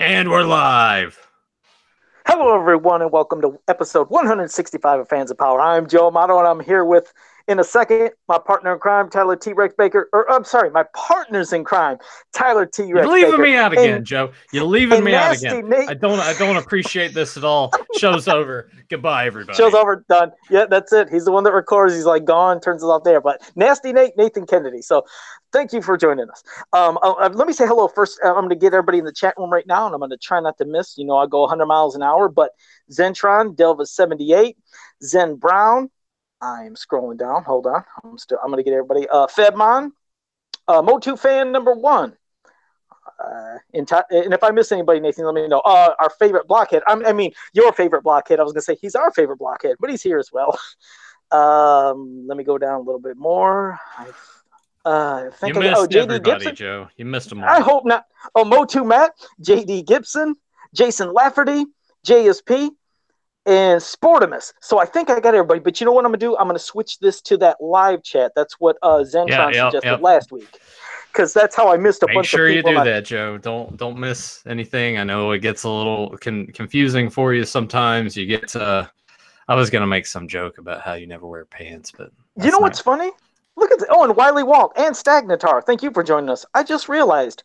And we're live. Hello, everyone, and welcome to episode 165 of Fans of Power. I'm Joe Amato, and I'm here with, in a second, my partner in crime, Tyler T-Rex Baker. Or, I'm sorry, my partners in crime, Tyler You're T-Rex leaving Baker. me out again, Joe. You're leaving And me out again. Nasty Nate. I don't appreciate this at all. Show's over. Goodbye, everybody. Show's over, done. Yeah, that's it. He's the one that records. He's like gone, turns it off there. But Nasty Nate, Nathan Kennedy. So thank you for joining us. Let me say hello first. I'm going to get everybody in the chat room right now, and I'm going to try not to miss. You know, I go 100 miles an hour, but Zentron, Delva78, Zen Brown. I'm scrolling down. Hold on. I'm going to get everybody. Fedmon, Motu fan number one. And if I miss anybody, Nathan, let me know. Our favorite blockhead. I mean, your favorite blockhead. I was going to say he's our favorite blockhead, but he's here as well. Let me go down a little bit more. I think you missed JD everybody, Gibson. Joe. You missed them all. I hope not. Oh, Motu Matt, JD Gibson, Jason Lafferty, JSP, and Sportimus. So I think I got everybody. But you know what I'm going to do? I'm going to switch this to that live chat. That's what Zentron suggested last week. Because that's how I missed a bunch of people. Make sure you do that, Joe. Don't miss anything. I know it gets a little confusing for you sometimes. You get I was going to make some joke about how you never wear pants, but you know what's funny? Look at and Wiley Walt and Stagnatar. Thank you for joining us. I just realized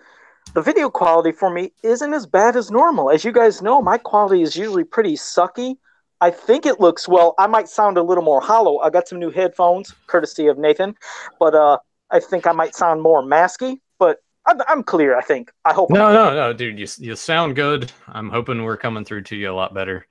the video quality for me isn't as bad as normal. As you guys know, my quality is usually pretty sucky. I think it looks well. I might sound a little more hollow. I got some new headphones, courtesy of Nathan, but I think I might sound more masky, but I'm clear, I think. I hope. No, dude. You sound good. I'm hoping we're coming through to you a lot better.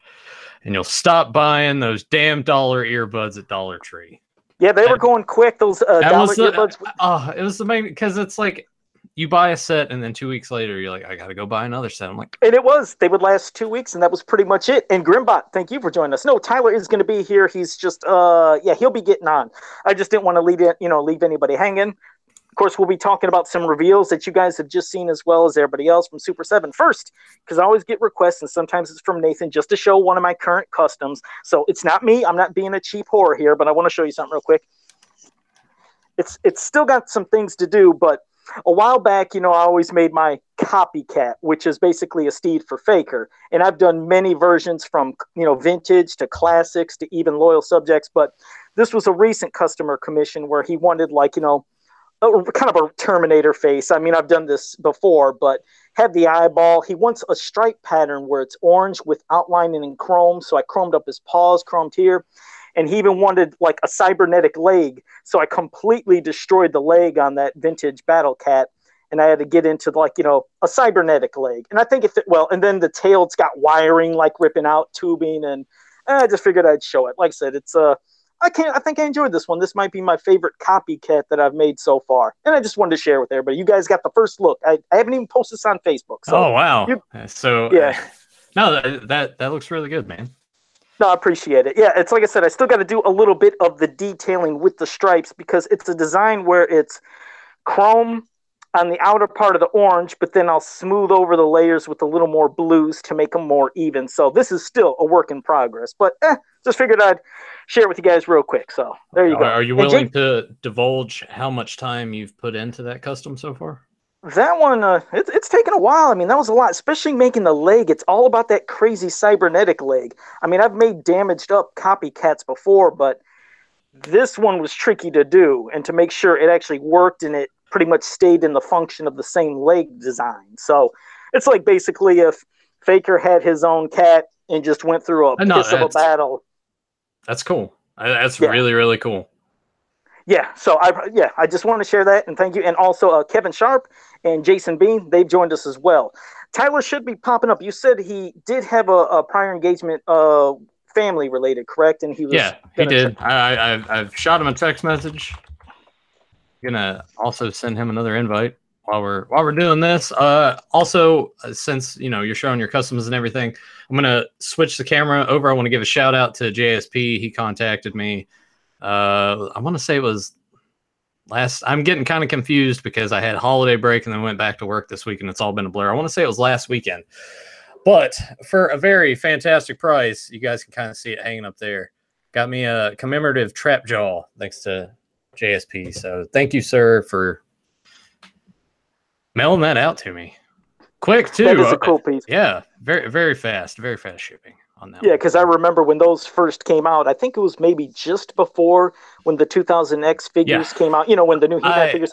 And you'll stop buying those damn dollar earbuds at Dollar Tree. Yeah, they were going quick, those dollar earbuds. It was the main, because it's like you buy a set and then 2 weeks later you're like, I got to go buy another set. I'm like, and they would last 2 weeks, and that was pretty much it. And Grimbot, thank you for joining us. No, Tyler is going to be here. He's just he'll be getting on. I just didn't want to leave anybody hanging. Of course, we'll be talking about some reveals that you guys have just seen, as well as everybody else from Super7 first, because I always get requests, and sometimes it's from Nathan just to show one of my current customs. So it's not me. I'm not being a cheap whore here, but I want to show you something real quick. It's still got some things to do, but a while back, I always made my copycat, which is basically a steed for Faker. And I've done many versions from, vintage to classics to even loyal subjects. But this was a recent customer commission where he wanted, kind of a Terminator face. I mean, I've done this before, but had the eyeball. He wants a stripe pattern where it's orange with outlining in chrome. So I chromed up his paws, chromed here. And he even wanted like a cybernetic leg. So I completely destroyed the leg on that vintage Battle Cat. And I had to get into a cybernetic leg. And I think it fit well. And then the tail, it's got wiring like ripping out, tubing. And I just figured I'd show it. Like I said, it's I think I enjoyed this one. This might be my favorite copycat that I've made so far. And I just wanted to share with everybody. You guys got the first look. I haven't even posted this on Facebook. So, oh, wow. No, that looks really good, man. No, I appreciate it. Yeah, it's like I said, I still got to do a little bit of the detailing with the stripes because it's a design where it's chrome on the outer part of the orange, but then I'll smooth over the layers with a little more blues to make them more even. So this is still a work in progress, but just figured I'd share it with you guys real quick. So there you go. Are you willing to divulge how much time you've put into that custom so far? That one, it's taken a while. I mean, that was a lot, especially making the leg. It's all about that crazy cybernetic leg. I mean, I've made damaged up copycats before, but this one was tricky to do and to make sure it actually worked and it pretty much stayed in the function of the same leg design. So it's like basically if Faker had his own cat and just went through a piss of a battle. That's cool. That's really, really cool. Yeah, so I just want to share that, and thank you. And also Kevin Sharp and Jason Bean, they've joined us as well. Tyler should be popping up. You said he did have a prior engagement, family related, correct? And he was he did. I've shot him a text message. Gonna also send him another invite while we're doing this. Also, since you're showing your customs and everything, I'm gonna switch the camera over. I want to give a shout out to JSP. He contacted me. I want to say it was I'm getting kind of confused because I had holiday break and then went back to work this week and it's all been a blur. I want to say it was last weekend, but for a very fantastic price, you guys can kind of see it hanging up there. Got me a commemorative trap jaw thanks to JSP. So thank you, sir, for mailing that out to me. quick too. That is a cool piece. Yeah, very fast shipping on that Yeah, one. because I remember when those first came out, I think it was maybe just before when the 2000X Yeah, figures came out, when the new He-Man figures.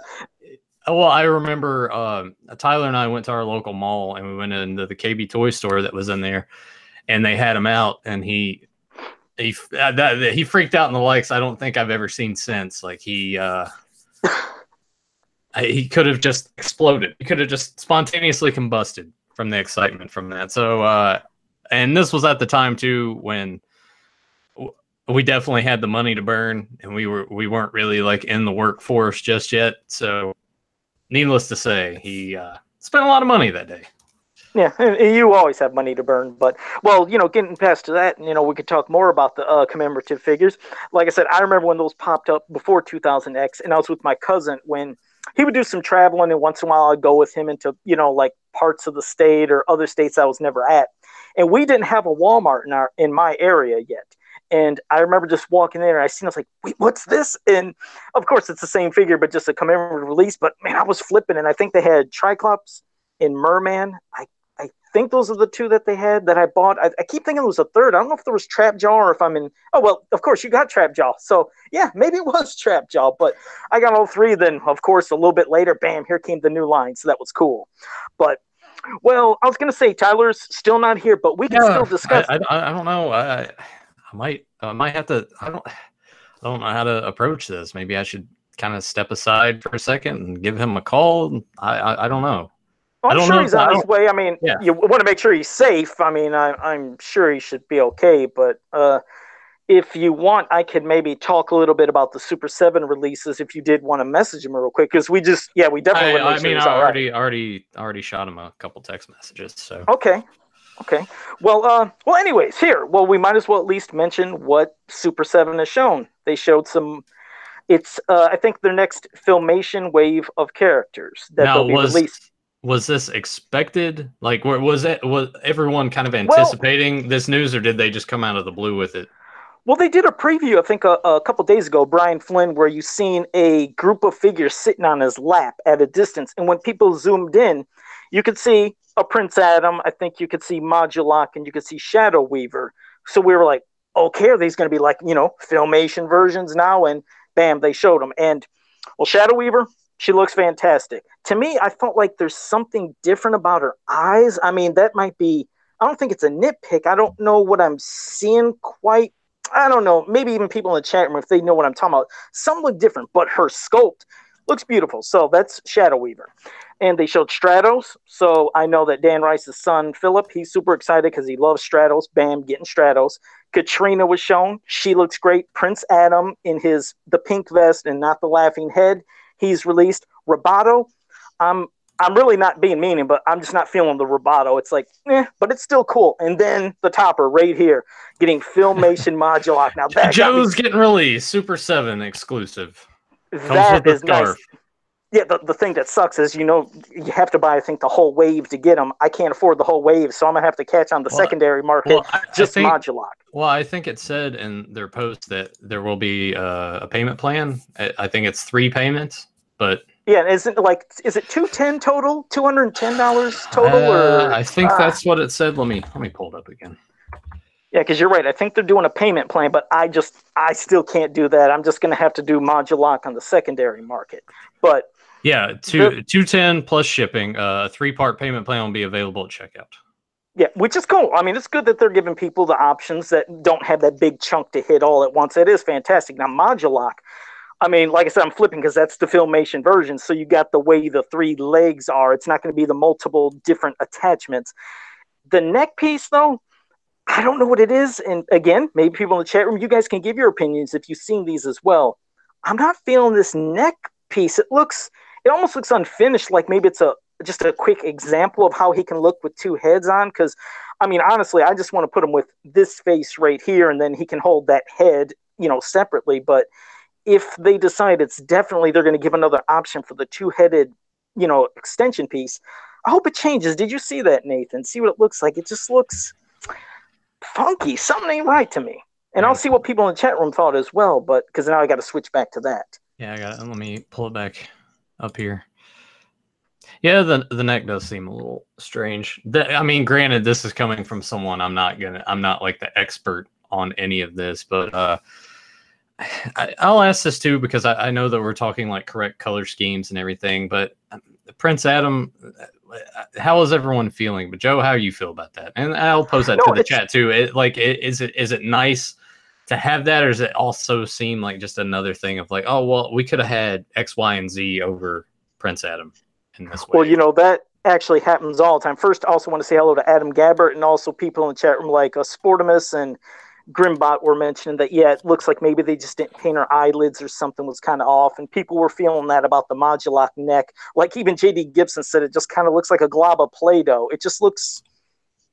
Well, I remember Tyler and I went to our local mall and we went into the KB toy store that was in there, and they had them out, and he freaked out in the likes I don't think I've ever seen since. Like he could have just exploded. He could have just spontaneously combusted from the excitement from that. So, and this was at the time too when we definitely had the money to burn, and we weren't really like in the workforce just yet. So, needless to say, he spent a lot of money that day. Yeah, and you always have money to burn, but getting past that, we could talk more about the commemorative figures. Like I said, I remember when those popped up before 2000X, and I was with my cousin when he would do some traveling, and once in a while I'd go with him into like parts of the state or other states I was never at, and we didn't have a Walmart in my area yet. And I remember just walking there, and I seen, I was like, wait, what's this? And of course, it's the same figure, but just a commemorative release. But man, I was flipping, and I think they had Triclops and Merman. I think those are the two that they had that I bought. I keep thinking it was a third. I don't know if there was Trapjaw or if I'm in. Oh, well, of course, you got Trapjaw. So, yeah, maybe it was Trapjaw. But I got all three. Then, of course, a little bit later, bam, here came the new line. So that was cool. But, well, I was going to say Tyler's still not here, but we can still discuss. I don't know. I might have to. I don't know how to approach this. Maybe I should kind of step aside for a second and give him a call. I don't know. Well, I'm sure he's on his way. I mean, you want to make sure he's safe. I mean, I'm sure he should be okay. But if you want, I could maybe talk a little bit about the Super7 releases if you did want to message him real quick, because we definitely want to make sure he's already shot him a couple text messages. So okay. Well, anyways, here. Well, we might as well at least mention what Super7 has shown. They showed some. It's I think their next Filmation wave of characters that they'll be released. Was this expected? Like, was everyone kind of anticipating this news, or did they just come out of the blue with it? Well, they did a preview, I think, a couple days ago, Brian Flynn, where you seen a group of figures sitting on his lap at a distance. And when people zoomed in, you could see a Prince Adam. I think you could see Modulok, and you could see Shadow Weaver. So we were like, okay, are these going to be like, Filmation versions now? And bam, they showed them. And, well, Shadow Weaver, she looks fantastic. To me, I felt like there's something different about her eyes. I mean, that might be, I don't think it's a nitpick. I don't know what I'm seeing quite. I don't know. Maybe even people in the chat room, if they know what I'm talking about, some look different, but her sculpt looks beautiful. So that's Shadow Weaver. And they showed Stratos. So I know that Dan Rice's son, Philip, he's super excited because he loves Stratos. Bam, getting Stratos. Katrina was shown. She looks great. Prince Adam in the pink vest and not the laughing head. He's released. Roboto, I'm really not being mean, but I'm just not feeling the Roboto. It's like, but it's still cool. And then the topper right here, getting Filmation Modulok. Now that Joe's getting released, Super7 exclusive. That is nice. Yeah, the thing that sucks is, you have to buy, I think, the whole wave to get them. I can't afford the whole wave, so I'm going to have to catch on the secondary market, Modulok. Well, I think it said in their post that there will be a payment plan. I think it's 3 payments, but... Yeah, is it $210 total? $210 total? I think that's what it said. Let me pull it up again. Yeah, because you're right. I think they're doing a payment plan, but I still can't do that. I'm just going to have to do Modulok on the secondary market. But yeah, $210 plus shipping. 3-part payment plan will be available at checkout. Yeah, which is cool. I mean, it's good that they're giving people the options that don't have that big chunk to hit all at once. It is fantastic. Now, Modulok, I mean, like I said, I'm flipping because that's the Filmation version. So you got the way the 3 legs are. It's not going to be the multiple different attachments. The neck piece, though, I don't know what it is. And again, maybe people in the chat room, you guys can give your opinions if you've seen these as well. I'm not feeling this neck piece. It almost looks unfinished, like maybe it's just a quick example of how he can look with 2 heads on. Because, I mean, honestly, I just want to put him with this face right here, and then he can hold that head, separately. But if they decide it's definitely they're going to give another option for the 2-headed, extension piece, I hope it changes. Did you see that, Nathan? See what it looks like? It just looks funky. Something ain't right to me. And I'll see what people in the chat room thought as well, but because now I got to switch back to that. Yeah, I got it. Let me pull it back up here. Yeah, the neck does seem a little strange. I mean, granted, this is coming from someone I'm not like the expert on any of this, but I'll ask this too because I know that we're talking like correct color schemes and everything, but Prince Adam, how is everyone feeling? But Joe, how you feel about that? And I'll pose that No, to the chat too. Is it nice to have that, or does it also seem like just another thing of like, oh well, we could have had X, Y, and Z over Prince Adam in this way? well, you know, that actually happens all the time. First, I also want to say hello to Adam Gabbert and also people in the chat room like Sportimus and Grimbot were mentioning that, yeah, it looks like maybe they just didn't paint her eyelids or something was kind of off. And people were feeling that about the Modulok neck. Like even JD Gibson said, it just kind of looks like a glob of Play-Doh. It just looks,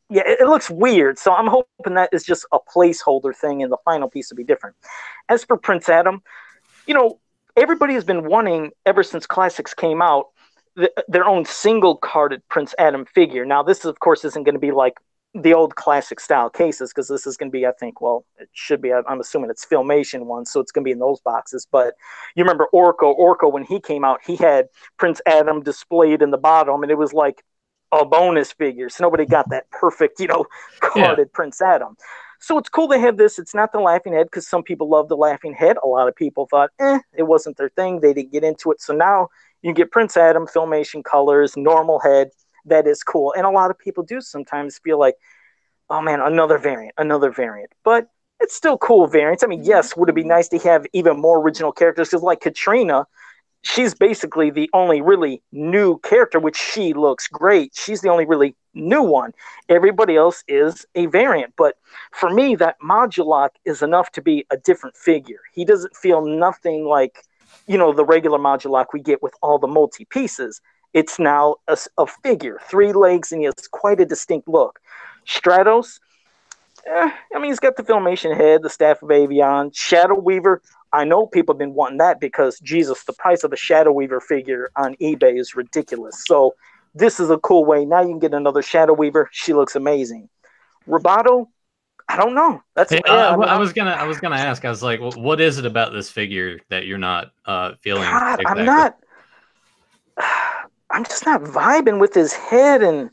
yeah, it looks weird. So I'm hoping that is just a placeholder thing and the final piece will be different. As for Prince Adam, you know, everybody has been wanting, ever since Classics came out, their own single-carded Prince Adam figure. Now, this, of course, isn't going to be like the old classic-style cases, because this is going to be, I think, well, it should be, I'm assuming it's Filmation ones, so it's going to be in those boxes. But you remember Orko, when he came out, he had Prince Adam displayed in the bottom, and it was like a bonus figure. So nobody got that perfect, you know, carded Prince Adam. So it's cool to have this. It's not the laughing head because some people love the laughing head. A lot of people thought, it wasn't their thing. They didn't get into it. So now you get Prince Adam, Filmation colors, normal head. That is cool. And a lot of people do sometimes feel like, oh man, another variant. But it's still cool variants. I mean, yes, would it be nice to have even more original characters? Because like Katrina, she's basically the only really new character, which she looks great. She's the only really new one. Everybody else is a variant. But for me, that Modulok is enough to be a different figure. He doesn't feel nothing like, you know, the regular Modulok we get with all the multi-pieces. It's now a figure, 3 legs, and he has quite a distinct look. Stratos, I mean, he's got the Filmation head, the Staff of Avion. Shadow Weaver, I know people have been wanting that because, Jesus, the price of a Shadow Weaver figure on eBay is ridiculous. So this is a cool way. Now you can get another Shadow Weaver. She looks amazing. Roboto, I don't know. That's I was gonna ask. I was like, well, what is it about this figure that you're not feeling? God, exactly? I'm just not vibing with his head and.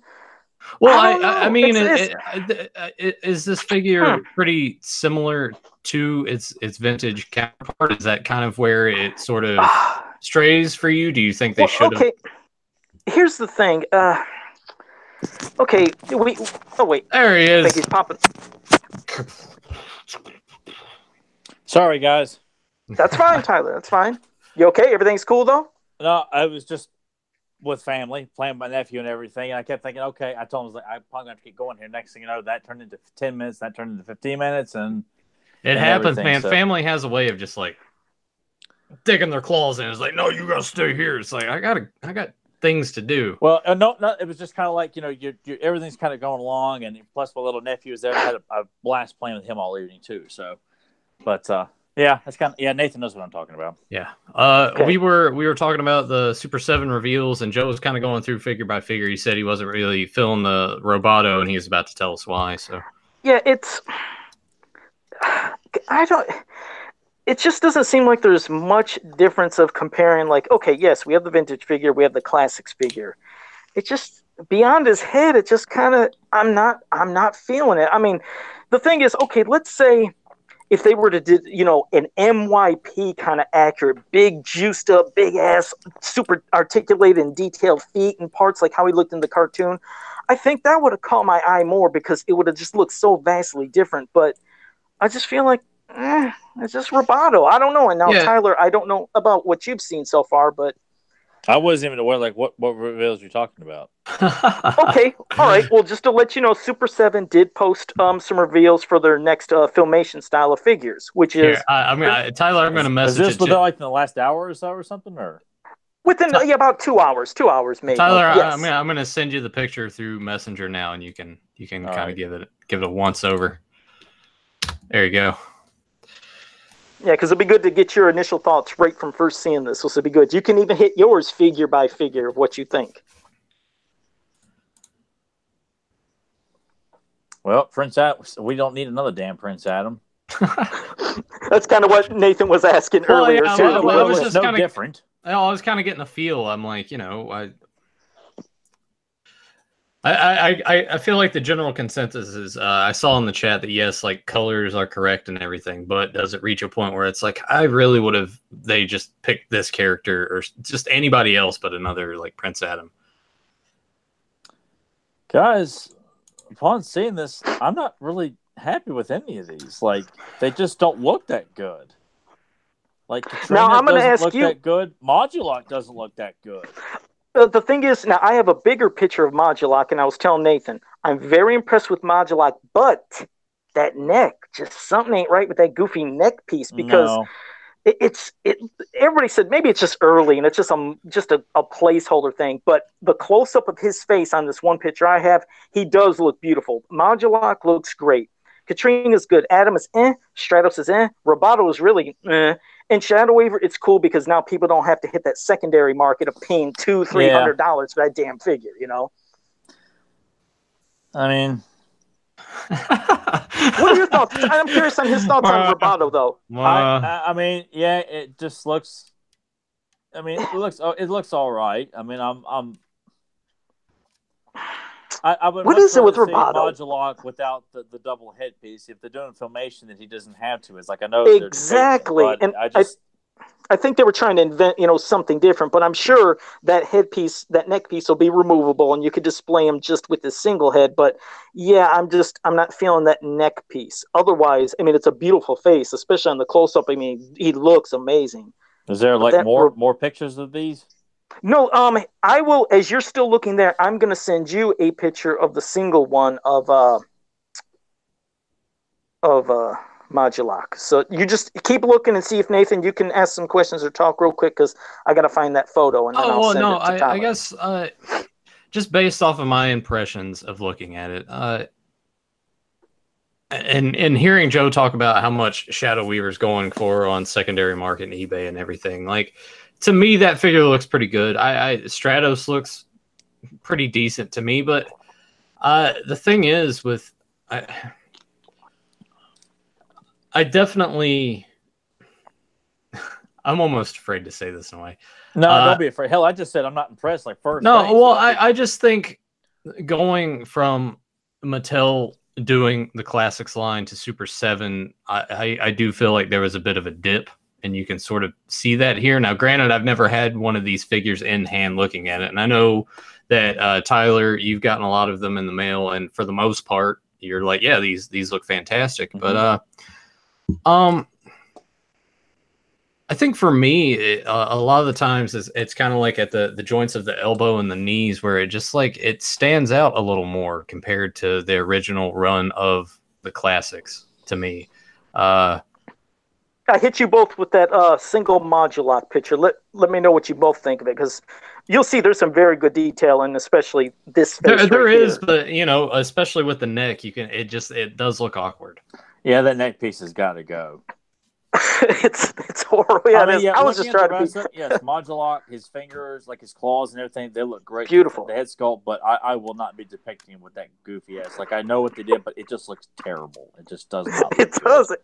Well, I mean, is this figure pretty similar to its vintage counterpart? Is that kind of where it sort of strays for you? Do you think they should have? Okay, here's the thing. Okay, oh wait, there he is. I think he's popping. Sorry, guys. That's fine, Tyler. That's fine. You okay? Everything's cool though? No, I was just with family, playing with my nephew and everything, and I kept thinking, okay, I told him, I was like, I'm probably going to keep going here. Next thing you know, that turned into 10 minutes, that turned into 15 minutes, and it happens, man. So. Family has a way of just like digging their claws in. It's like, no, you got to stay here. It's like, I got things to do. Well, no, it was just kind of like, you know, you everything's kind of going along, and plus my little nephew was there. I had a blast playing with him all evening too. So, but yeah, that's kind of Nathan knows what I'm talking about. Yeah, okay. we were talking about the Super 7 reveals, and Joe was kind of going through figure by figure. He said he wasn't really feeling the Roboto, and he was about to tell us why. So yeah, it just doesn't seem like there's much difference of comparing. Like, okay, yes, we have the vintage figure, we have the classics figure. It just beyond his head. It just kind of I'm not feeling it. I mean, the thing is, okay, let's say. If they were to do, you know, an MYP kind of accurate, big juiced up, big ass, super articulated and detailed feet and parts like how he looked in the cartoon, I think that would have caught my eye more because it would have just looked so vastly different. But I just feel like it's just Roboto. I don't know. And now, Tyler, I don't know about what you've seen so far, but I wasn't even aware, like, what reveals you're talking about. Okay, all right. Well, just to let you know, Super 7 did post some reveals for their next Filmation style of figures, which is... Tyler, I'm going to message Is this within, like, in the last hour or so or something, or...? Within about 2 hours. 2 hours, maybe. Tyler, yes. I'm going to send you the picture through Messenger now, and you can kind of give it a once over. There you go. Yeah, because it'd be good to get your initial thoughts right from first seeing this. So it'd be good. You can even hit yours figure by figure of what you think. Well, Prince Adam, we don't need another damn Prince Adam. That's kind of what Nathan was asking earlier. Yeah, it was just no different. I was kind of getting a feel. I'm like, you know, I feel like the general consensus is I saw in the chat that yes, like colors are correct and everything, but does it reach a point where it's like I really would have they just picked this character or just anybody else but another like Prince Adam? Guys, upon seeing this, I'm not really happy with any of these. Like they just don't look that good. Like Katrina Now, I'm gonna doesn't ask look you- that good. Modulok doesn't look that good. The thing is, now I have a bigger picture of Modulok, and I was telling Nathan, I'm very impressed with Modulok, but that neck, just something ain't right with that goofy neck piece because No. it's everybody said maybe it's just early and it's just a placeholder thing, but the close up of his face on this one picture I have, he does look beautiful. Modulok looks great. Katrina's good. Adam is Stratos is Roboto is really And Shadow Weaver, it's cool because now people don't have to hit that secondary market of paying $200-$300 for that damn figure, you know? I mean, what are your thoughts? I'm curious on his thoughts on Roboto, though. I mean, yeah, it just looks. I mean, it looks all right. I mean, I would. What is it with Roboto? Modulok without the double headpiece. If they're doing filmation that he doesn't have to, it's like I know exactly, and I think they were trying to invent, something different. But I'm sure that headpiece, that neck piece, will be removable, and you could display him just with this single head. But yeah, I'm not feeling that neck piece. Otherwise, I mean, it's a beautiful face, especially on the close up. I mean, he looks amazing. Is there like more pictures of these? No, I will. As you're still looking there, I'm going to send you a picture of the single one of Modulok. So you just keep looking and see if Nathan, you can ask some questions or talk real quick because I got to find that photo and then I'll send it to Tyler. I guess just based off of my impressions of looking at it, and hearing Joe talk about how much Shadow Weaver's going for on secondary market and eBay and everything, like. To me, that figure looks pretty good. Stratos looks pretty decent to me, but the thing is, I definitely, I'm almost afraid to say this in a way. No, don't be afraid. Hell, I just said I'm not impressed. Like first. No, well, I just think going from Mattel doing the Classics line to Super7, I do feel like there was a bit of a dip. And you can sort of see that here. Now, granted, I've never had one of these figures in hand looking at it. And I know that, Tyler, you've gotten a lot of them in the mail. And for the most part, you're like, yeah, these look fantastic. Mm-hmm. But I think for me, a lot of the times it's kind of like at the joints of the elbow and the knees where it just like it stands out a little more compared to the original run of the Classics to me. I hit you both with that single Modulok picture. Let me know what you both think of it, because you'll see there's some very good detail, and especially this face there right is, here. But especially with the neck, it does look awkward. Yeah, that neck piece has got to go. it's horrible. Yeah, I was just trying to be. Yes, Modulok, his fingers, like his claws and everything, they look great. Beautiful. The head sculpt, but I will not be depicting him with that goofy ass. Like I know what they did, but it just looks terrible. It just does not. Look it doesn't.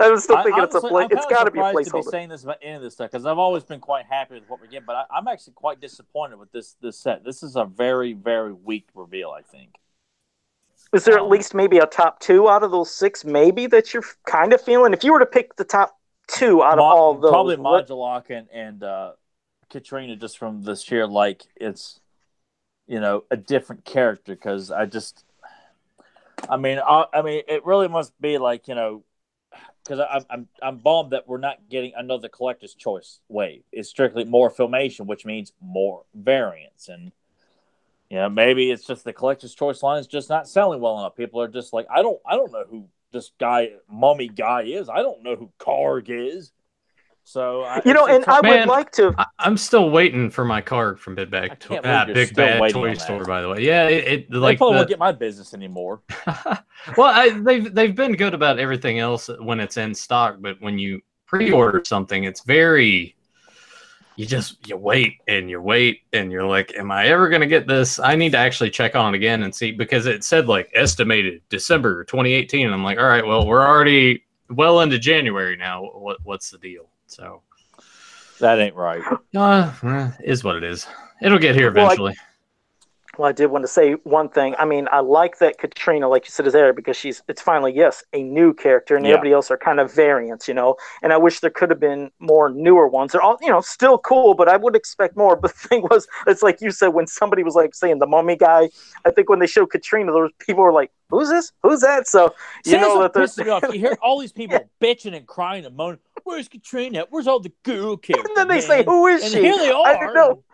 I'm still thinking it's got to be a placeholder. To be saying this about any of this stuff because I've always been quite happy with what we get, but I'm actually quite disappointed with this set. This is a very, very weak reveal, I think. Is there at least maybe a top two out of those six, maybe that you're kind of feeling? If you were to pick the top two out of all those, probably Modulok and Katrina, just from the sheer like it's a different character because I mean it really must be like because I'm bummed that we're not getting another collector's choice wave. It's strictly more filmation, which means more variants. And maybe it's just the collector's choice line is just not selling well enough. People are just like, I don't know who this mummy guy is. I don't know who Karg is. So would like to. I'm still waiting for my Karg from Big Bad Toy Store. By the way, yeah, they probably won't get my business anymore. Well, they've been good about everything else when it's in stock, but when you pre-order something, it's very. You wait and you're like, am I ever going to get this? I need to actually check on it again and see, because it said like estimated December 2018. And I'm like, all right, well, we're already well into January now. What's the deal? So that ain't right. Is what it is. It'll get here eventually. Well, I did want to say one thing. I mean, I like that Katrina, like you said, is there because it's finally, yes, a new character, and everybody else are kind of variants, And I wish there could have been more newer ones. They're all, still cool, but I would expect more. But the thing was, it's like you said, when somebody was like saying the mummy guy, I think when they showed Katrina, there was people were like, "Who's this? Who's that?" So that pisses me off. You hear all these people bitching and crying and moaning. Where's Katrina? Where's all the girl characters? And then they say, "Who is she?" And here they are. I don't know.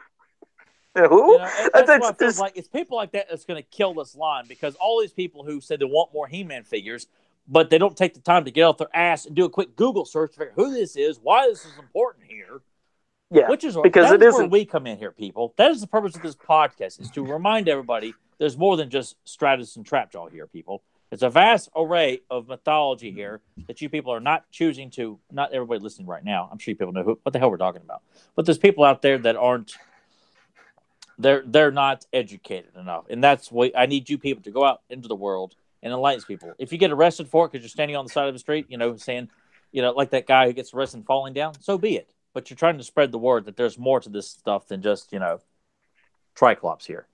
Who? That's what I feel like. It's people like that that's going to kill this line, because all these people who say they want more He-Man figures, but they don't take the time to get off their ass and do a quick Google search to figure out who this is, why this is important here. Yeah, which is because that is where we come in here, people. That is the purpose of this podcast, is to remind everybody there's more than just Stratus and Trapjaw here, people. It's a vast array of mythology here that you people are not choosing to. Not everybody listening right now. I'm sure you people know what the hell we're talking about. But there's people out there that aren't. They're not educated enough, and that's what I need you people to go out into the world and enlighten people. If you get arrested for it because you're standing on the side of the street, saying, like that guy who gets arrested and falling down, so be it. But you're trying to spread the word that there's more to this stuff than just Triclops here.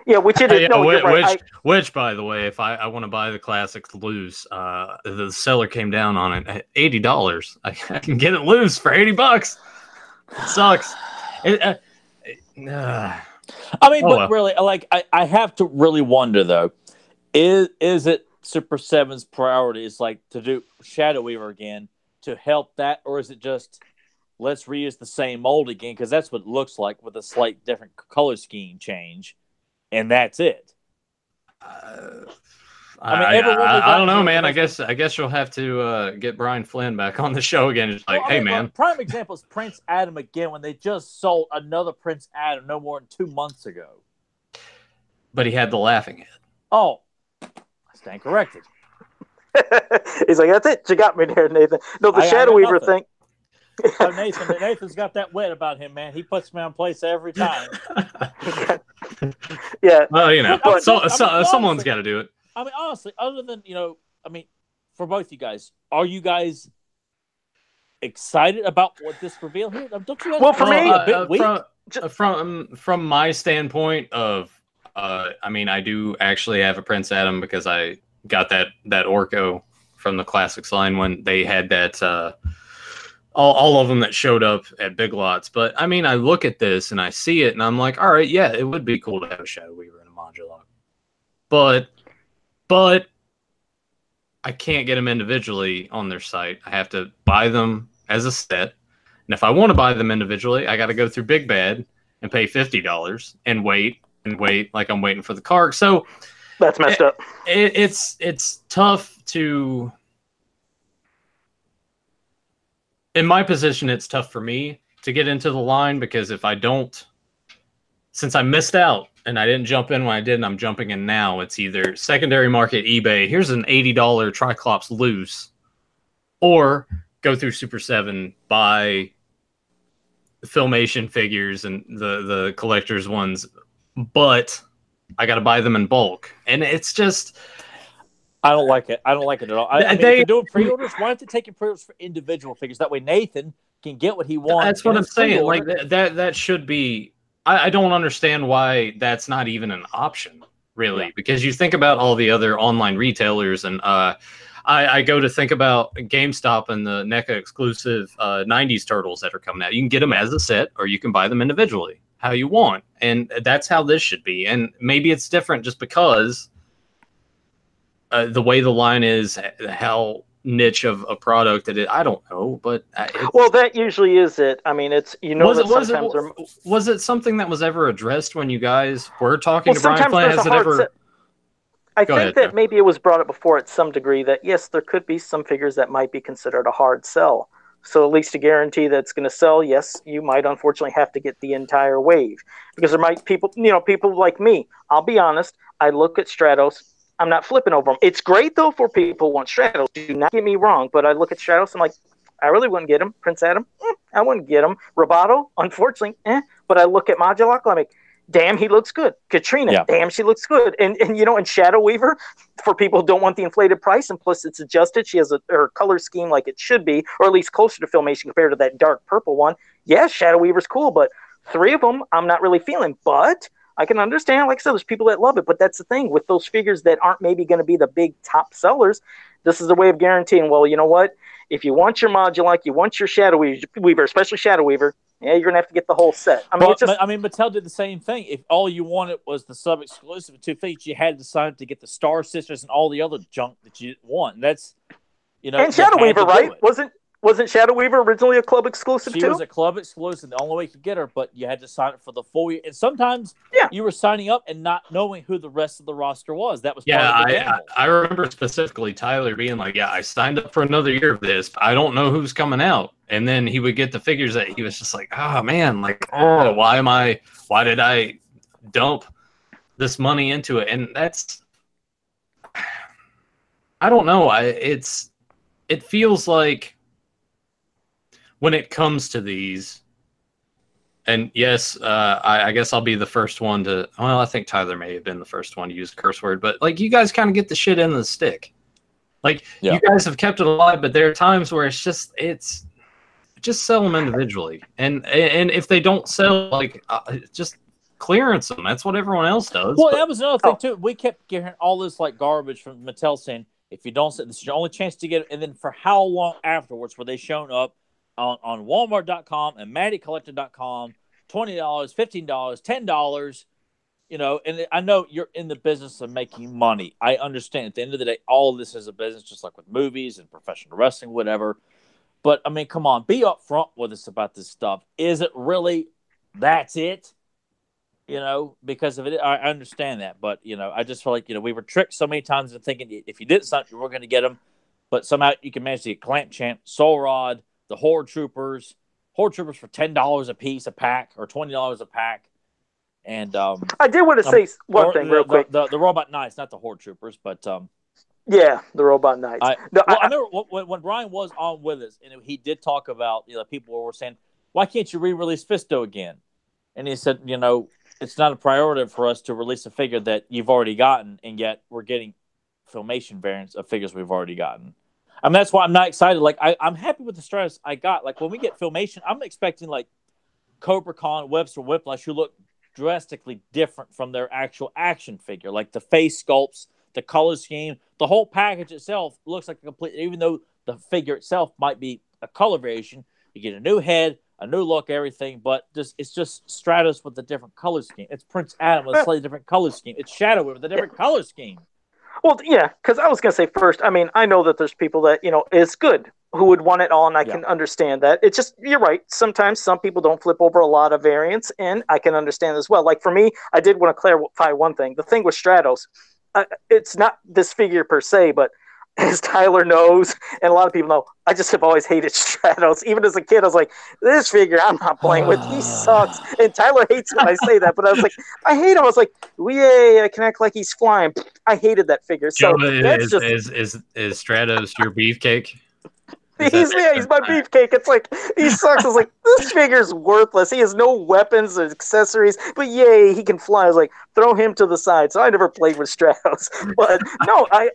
Yeah, which it is. No, you're right. Which, by the way, if I want to buy the classics loose, the seller came down on it at $80. I can get it loose for $80. It sucks. But really, like I have to really wonder though, is it Super 7's priority is like to do Shadow Weaver again to help that, or is it just let's reuse the same mold again, because that's what it looks like with a slight different color scheme change, and that's it. I don't know, man. I guess you'll have to get Brian Flynn back on the show again. It's like, hey, man. Prime example is Prince Adam again, when they just sold another Prince Adam no more than 2 months ago. But he had the laughing head. Oh, I stand corrected. He's like, that's it. You got me there, Nathan. No, the Shadow Weaver thing. Oh, Nathan's got that wit about him, man. He puts me on place every time. Yeah. Well, someone's got to do it. I mean, honestly, other than, for both you guys, are you guys excited about what this reveal here? Don't you guys for me, a bit weak? From my standpoint of, I do actually have a Prince Adam because I got that Orko from the Classics line when they had that, all of them that showed up at Big Lots. But, I look at this and I see it and I'm like, all right, yeah, it would be cool to have a Shadow Weaver and a Modulok. But I can't get them individually on their site. I have to buy them as a set. And if I want to buy them individually, I got to go through Big Bad and pay $50 and wait like I'm waiting for the card. So that's messed up. It's tough to... In my position, it's tough for me to get into the line, because if I don't... Since I missed out and I didn't jump in when I did, and I'm jumping in now, it's either secondary market, eBay, here's an $80 Triclops loose, or go through Super 7, buy Filmation figures and the collector's ones, but I got to buy them in bulk. And it's just... I don't like it. I don't like it at all. If you're doing pre-orders, why don't they take your pre-orders for individual figures? That way Nathan can get what he wants. That's what I'm saying. Like that should be... I don't understand why that's not even an option, really, because you think about all the other online retailers, and I go to think about GameStop and the NECA exclusive 90s Turtles that are coming out. You can get them as a set, or you can buy them individually, how you want. And that's how this should be. And maybe it's different just because the way the line is, how niche of a product that I don't know, but well, that usually is it. It's was it something that was ever addressed when you guys were talking to Brian Flynn? Has it ever? I think that maybe it was brought up before at some degree that yes, there could be some figures that might be considered a hard sell. So at least to guarantee that it's going to sell, yes, you might unfortunately have to get the entire wave, because there might people like me. I'll be honest. I look at Stratos. I'm not flipping over them. It's great, though, for people who want Stratos. Do not get me wrong, but I look at Stratos, I'm like, I really wouldn't get him. Prince Adam, I wouldn't get him. Roboto, unfortunately, But I look at Modulok, I'm like, damn, he looks good. Katrina, damn, she looks good. And and Shadow Weaver, for people who don't want the inflated price, and plus it's adjusted, she has her color scheme like it should be, or at least closer to Filmation compared to that dark purple one. Yeah, Shadow Weaver's cool, but 3 of them I'm not really feeling, but I can understand. Like I said, there's people that love it, but that's the thing with those figures that aren't maybe going to be the big top sellers. This is a way of guaranteeing. Well, you know what? If you want your Modulok, you want your Shadow Weaver, especially Shadow Weaver, yeah, you're gonna have to get the whole set. I mean, Mattel did the same thing. If all you wanted was the sub exclusive 2 feet, you had to sign up to get the Star Sisters and all the other junk that you didn't want. And that's, and Shadow Weaver, right? Wasn't Shadow Weaver originally a club exclusive too? She was a club exclusive. The only way you could get her, but you had to sign up for the full year. And sometimes you were signing up and not knowing who the rest of the roster was. That was part of the gamble. I remember specifically Tyler being like, I signed up for another year of this. But I don't know who's coming out. And then he would get the figures that he was just like, oh, man, why did I dump this money into it? And that's, I don't know. It feels like, when it comes to these, and yes, I guess I'll be the first one to. Well, I think Tyler may have been the first one to use a curse word, but like you guys kind of get the shit in the stick. Like you guys have kept it alive, but there are times where it's just sell them individually, and if they don't sell, like just clearance them. That's what everyone else does. Well, that was another thing too. We kept getting all this like garbage from Mattel saying, if you don't sell, this is your only chance to get it, and then for how long afterwards were they showing up on Walmart.com and MattyCollector.com, $20, $15, $10, and I know you're in the business of making money. I understand. At the end of the day, all of this is a business, just like with movies and professional wrestling, whatever. But, I mean, come on, be upfront with us about this stuff. Is it really that's it? Because of it, I understand that. But, I just feel like, we were tricked so many times into thinking if you did something, you were going to get them. But somehow you can manage to get Clamp Champ, Soul Rod, the Horde Troopers for $10 a piece a pack or $20 a pack. And I did want to say one thing real quick. The Robot Knights, not the Horde Troopers, but yeah, the Robot Knights. I remember when Brian was on with us, and he did talk about people were saying, why can't you re-release Fisto again? And he said, it's not a priority for us to release a figure that you've already gotten, and yet we're getting Filmation variants of figures we've already gotten. I mean, that's why I'm not excited. Like, I'm happy with the Stratus I got. Like, when we get Filmation, I'm expecting, like, Cobra Khan, Webster Whiplash, who look drastically different from their actual action figure. Like, the face sculpts, the color scheme, the whole package itself looks like a complete... Even though the figure itself might be a color variation, you get a new head, a new look, everything, but it's just Stratus with a different color scheme. It's Prince Adam with a slightly different color scheme. It's Shadow with a different color scheme. Well, yeah, because I was going to say first, I mean, I know that there's people that, it's good who would want it all, and I can understand that. It's just, you're right. Sometimes some people don't flip over a lot of variants, and I can understand as well. Like for me, I did want to clarify one thing. The thing with Stratos, it's not this figure per se, but as Tyler knows, and a lot of people know, I just have always hated Stratos. Even as a kid, I was like, this figure I'm not playing with. He sucks. And Tyler hates when I say that, but I was like, I hate him. I was like, yay, I can act like he's flying. I hated that figure. So that's is Stratos your beefcake? He's my beefcake. It's like, he sucks. I was like, this figure's worthless. He has no weapons or accessories, but yay, he can fly. I was like, throw him to the side. So I never played with Stratos. But no, I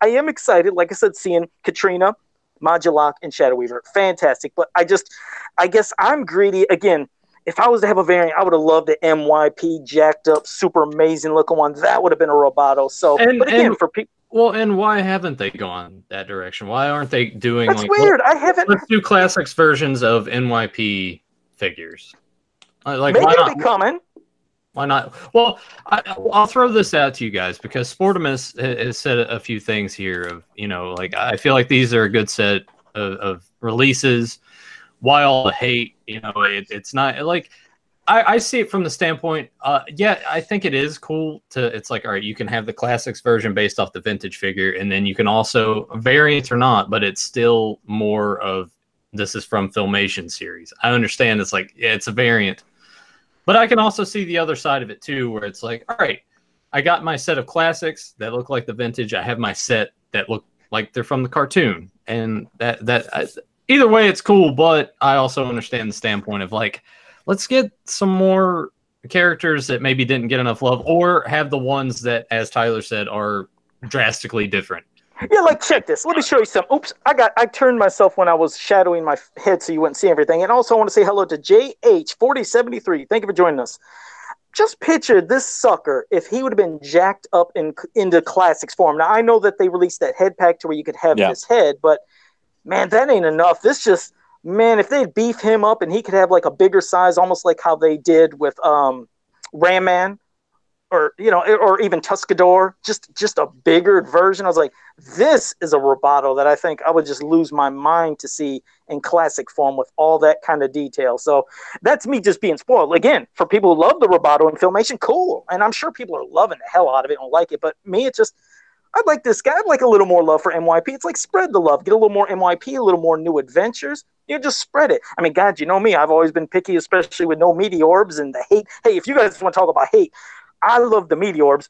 am excited. Like I said, seeing Katrina, Modulok, and Shadow Weaver. Fantastic. But I guess I'm greedy. Again, if I was to have a variant, I would have loved the MYP jacked up, super amazing looking one. That would have been a Roboto. So, but again, for people. Well, and why haven't they gone that direction? Why aren't they doing? That's weird. I haven't. Let's do classics versions of NYP figures. Like, maybe why not? Be coming. Why not? Well, I'll throw this out to you guys because Sportimus has said a few things here. Of like I feel like these are a good set of releases. Why all the hate? It's not like. I see it from the standpoint, I think it is cool it's like, all right, you can have the classics version based off the vintage figure, and then you can also, variants or not, but it's still more of, this is from Filmation series. I understand it's like, yeah, it's a variant. But I can also see the other side of it too, where it's like, all right, I got my set of classics that look like the vintage. I have my set that look like they're from the cartoon. And either way, it's cool, but I also understand the standpoint of like, let's get some more characters that maybe didn't get enough love, or have the ones that, as Tyler said, are drastically different. Yeah, like check this. Let me show you something. Oops, I turned myself when I was shadowing my head so you wouldn't see everything. And also I want to say hello to JH4073. Thank you for joining us. Just picture this sucker if he would have been jacked up into classics form. Now I know that they released that head pack to where you could have his head, but man, that ain't enough. This just man, if they'd beef him up and he could have like a bigger size, almost like how they did with Ram Man, or or even Tuscador, just a bigger version. I was like, this is a Roboto that I think I would just lose my mind to see in classic form with all that kind of detail. So that's me just being spoiled. Again, for people who love the Roboto in Filmation, cool, and I'm sure people are loving the hell out of it and like it. But me, it's just I'd like this guy. I'd like a little more love for MYP. It's like spread the love, get a little more MYP, a little more new adventures. Just spread it. I mean, God, you know me. I've always been picky, especially with no Meteorbs and the hate. Hey, if you guys want to talk about hate, I love the Meteorbs.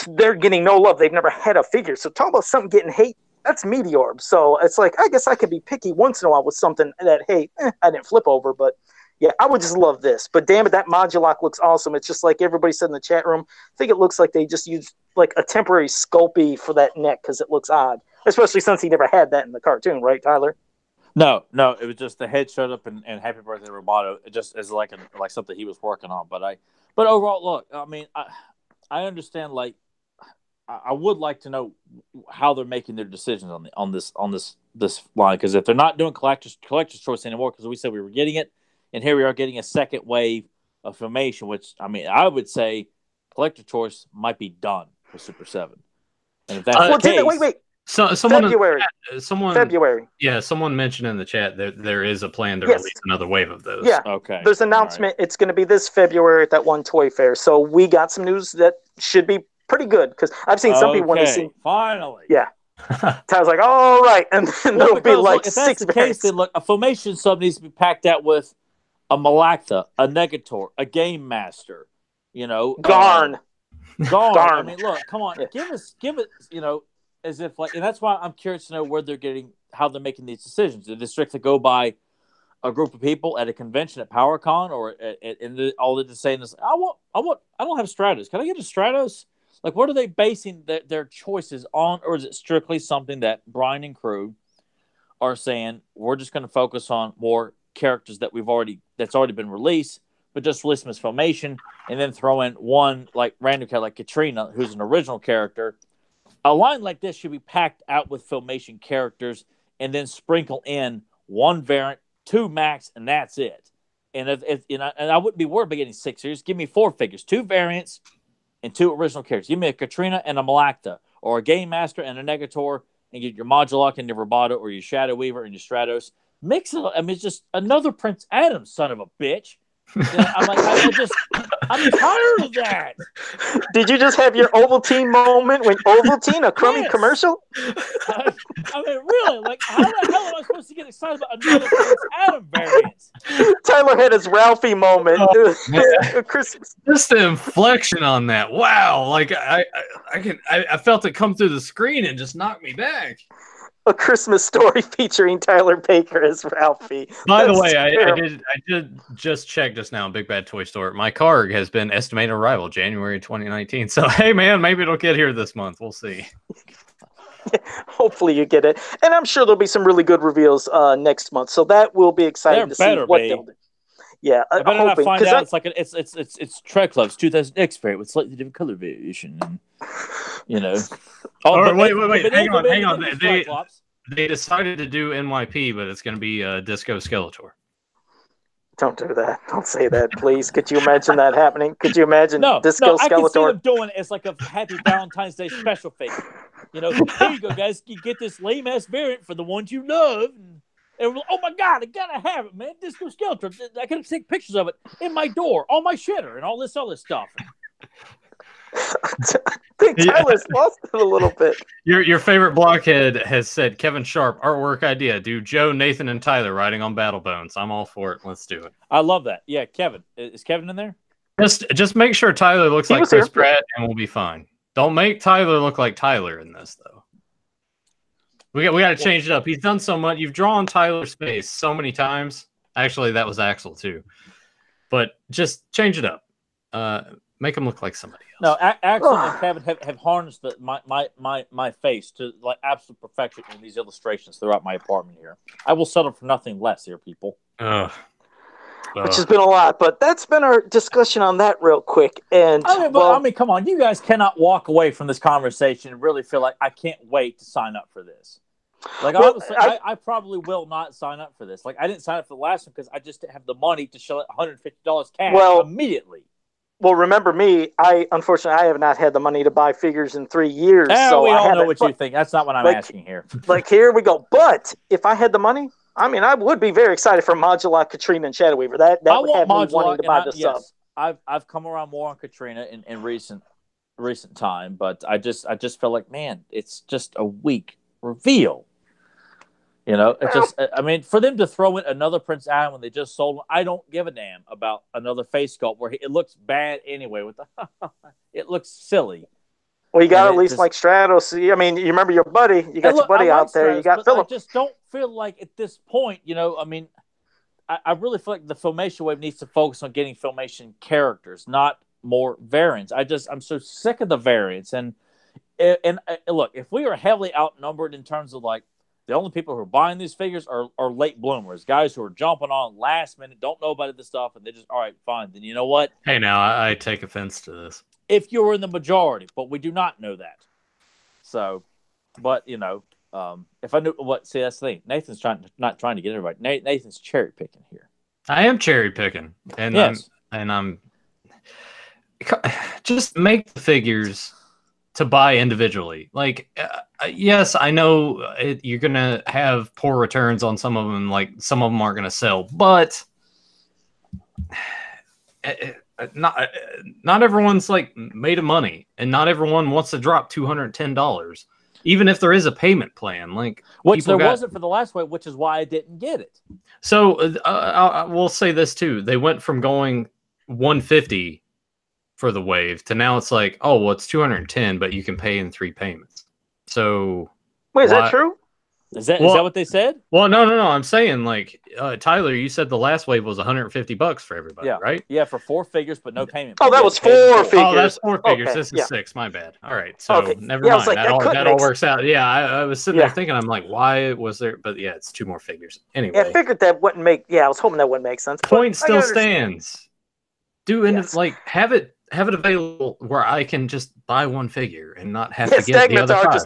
They're getting no love. They've never had a figure. So talk about something getting hate. That's Meteorbs. So it's like I guess I could be picky once in a while with something that I didn't flip over, but yeah, I would just love this. But damn it, that Modulock looks awesome. It's just like everybody said in the chat room. I think it looks like they just used like a temporary Sculpey for that neck because it looks odd, especially since he never had that in the cartoon, right, Tyler? No, it was just the head showed up and Happy Birthday Roboto. It just is like something he was working on. But overall, look, I mean, I understand. Like, I would like to know how they're making their decisions on this line, because if they're not doing collector's choice anymore, because we said we were getting it, and here we are getting a second wave of Filmation, which I mean, I would say collector choice might be done for Super 7. And if that's the case, wait. So someone February. Yeah, someone mentioned in the chat that there is a plan to release another wave of those. Yeah. Okay. There's an announcement. Right. It's going to be this February at that one toy fair. So we got some news that should be pretty good, because I've seen some people when they see finally. Yeah. I was like, all right, and then there'll be like if that's the case, then look, a Filmation sub needs to be packed out with a Malactha, a Negator, a Game Master, Garn. I mean, look, come on, give it, as if like, and that's why I'm curious to know how they're making these decisions. Did they strictly go by a group of people at a convention at PowerCon, or all they're just saying is, I don't have Stratos. Can I get a Stratos? Like, what are they basing their choices on, or is it strictly something that Brian and crew are saying, we're just going to focus on more characters that's already been released, but just release them as Filmation, and then throw in one like random character like Katrina, who's an original character. A line like this should be packed out with Filmation characters, and then sprinkle in one variant, 2 max, and that's it. And and I wouldn't be worried about getting 6 figures. Give me 4 figures, 2 variants, and 2 original characters. Give me a Katrina and a Malactha, or a Game Master and a Negator, and get your Modulock and your Roboto, or your Shadow Weaver and your Stratos. Mix it up. I mean, it's just another Prince Adams, son of a bitch. I'm like, I'm tired of that. Did you just have your Ovaltine moment when Ovaltine, a crummy commercial? I mean, really, like, how the hell am I supposed to get excited about another Prince Adam variant? Tyler had his Ralphie moment. Christmas. Just the inflection on that. Wow. Like I felt it come through the screen and just knock me back. A Christmas Story featuring Tyler Baker as Ralphie. By the way, I did just check just now in Big Bad Toy Store. My Karg has been estimated arrival January 2019. So hey man, maybe it'll get here this month. We'll see. Hopefully you get it. And I'm sure there'll be some really good reveals next month. So that will be exciting to see what they'll do. Yeah, I better not find out. It's like it's Trek Club's 2000 X variant with slightly different color variation, and Oh, wait! Hang on. They decided to do NYP, but it's going to be Disco Skeletor. Don't do that. Don't say that, please. Could you imagine that happening? Could you imagine Disco Skeletor? I can see them doing it as like a Happy Valentine's Day special figure. Here you go, guys. You get this lame ass variant for the ones you love. And oh my God, I gotta have it, man. Disco Skeletor. I gotta take pictures of it in my door, on my shitter, and all this other stuff. I think Tyler's lost it a little bit. Your favorite blockhead has said, Kevin Sharp, artwork idea. Do Joe, Nathan, and Tyler riding on Battle Bones. I'm all for it. Let's do it. I love that. Yeah, Kevin. Is Kevin in there? Just make sure Tyler looks like Chris Pratt, and we'll be fine. Don't make Tyler look like Tyler in this, though. We got to change it up. He's done so much. You've drawn Tyler's face so many times. Actually, that was Axel too. But just change it up. Make them look like somebody else. No, Axel and Kevin have harnessed my face to like absolute perfection in these illustrations throughout my apartment here. I will settle for nothing less here, people. Which has been a lot, but that's been our discussion on that real quick. And I mean, come on, you guys cannot walk away from this conversation and really feel like I can't wait to sign up for this. Like, honestly, I probably will not sign up for this. Like, I didn't sign up for the last one because I just didn't have the money to shell out $150 cash immediately. Well, remember me, unfortunately, I have not had the money to buy figures in 3 years. So we all know what you think. That's not what I'm asking here. Like, here we go. But if I had the money, I mean, I would be very excited for Modula, Katrina, and Shadow Weaver. That would have me wanting to buy the sub. I've come around more on Katrina in recent time, but I just feel like, man, it's just a weak reveal. You know, I mean, for them to throw in another Prince Adam when they just sold one, I don't give a damn about another face sculpt where it looks bad anyway. It looks silly. Well, you got at least like Stratos. I mean, you remember your buddy. You got your buddy out there. You got Philip. I just don't feel like at this point, you know, I mean, I really feel like the Filmation wave needs to focus on getting Filmation characters, not more variants. I'm so sick of the variants. And look, if we are heavily outnumbered in terms of like, the only people who are buying these figures are late bloomers, guys who are jumping on last minute, don't know about this stuff, and they just, all right, fine. Then you know what? Hey, now I take offense to this. If you were in the majority, but we do not know that. So, but you know, if I knew see, that's the thing. Nathan's not trying to get everybody. Nathan's cherry picking here. I am cherry picking, and yes. I'm just make the figures to buy individually. Like, yes, I know you're gonna have poor returns on some of them. Like, some of them aren't gonna sell, but not everyone's like made of money, and not everyone wants to drop $210, even if there is a payment plan. Like, which there wasn't for the last wave, which is why I didn't get it. So I will say this too: they went from going $150 for the wave to now it's like, oh well, it's $210, but you can pay in 3 payments. So wait, is that true? Is that what they said? Well, no. I'm saying, like, Tyler, you said the last wave was $150 for everybody, right? Yeah, for 4 figures, but no payment. Oh, that was 4 figures. Oh, that's 4 figures. Okay, this is 6. My bad. All right, so never mind. Like, that all works out. Yeah, I was sitting there thinking, I'm like, why was there? But yeah, it's 2 more figures. Anyway, I figured that wouldn't make. Yeah, I was hoping that wouldn't make sense. Point still stands. Like have it available where I can just buy 1 figure and not have to get the other 5.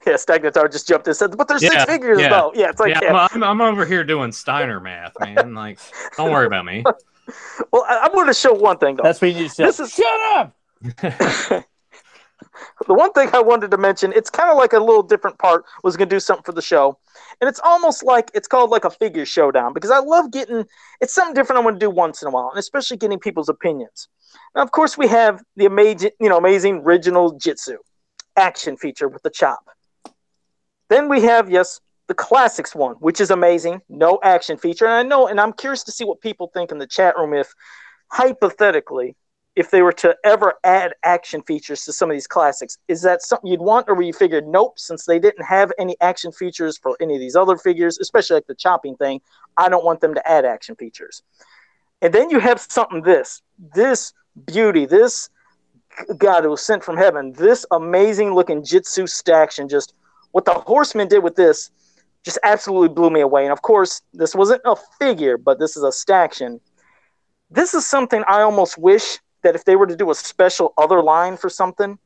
Stagnatar just jumped in and said, but there's 6 figures, though. Yeah, it's like... I'm over here doing Steiner math, man. Like, don't worry about me. Well, I'm going to show one thing, though. That's what you said. Shut up! The one thing I wanted to mention, it's kind of like a little different part, was going to do something for the show. And it's almost like, it's called like a figure showdown, because I love getting... It's something different I want to do once in a while, and especially getting people's opinions. Now, of course, we have the amazing original Jitsu action feature with the chop. Then we have, the classics one, which is amazing. No action feature. And I know, and I'm curious to see what people think in the chat room if, hypothetically, if they were to ever add action features to some of these classics. Is that something you'd want, or were you figured, nope, since they didn't have any action features for any of these other figures, especially like the chopping thing, I don't want them to add action features. And then you have something this beauty, this God who was sent from heaven, this amazing looking Jitsu staction, just what the Horsemen did with this just absolutely blew me away. And of course, this wasn't a figure, but this is a staction. This is something I almost wish that if they were to do a special other line for something,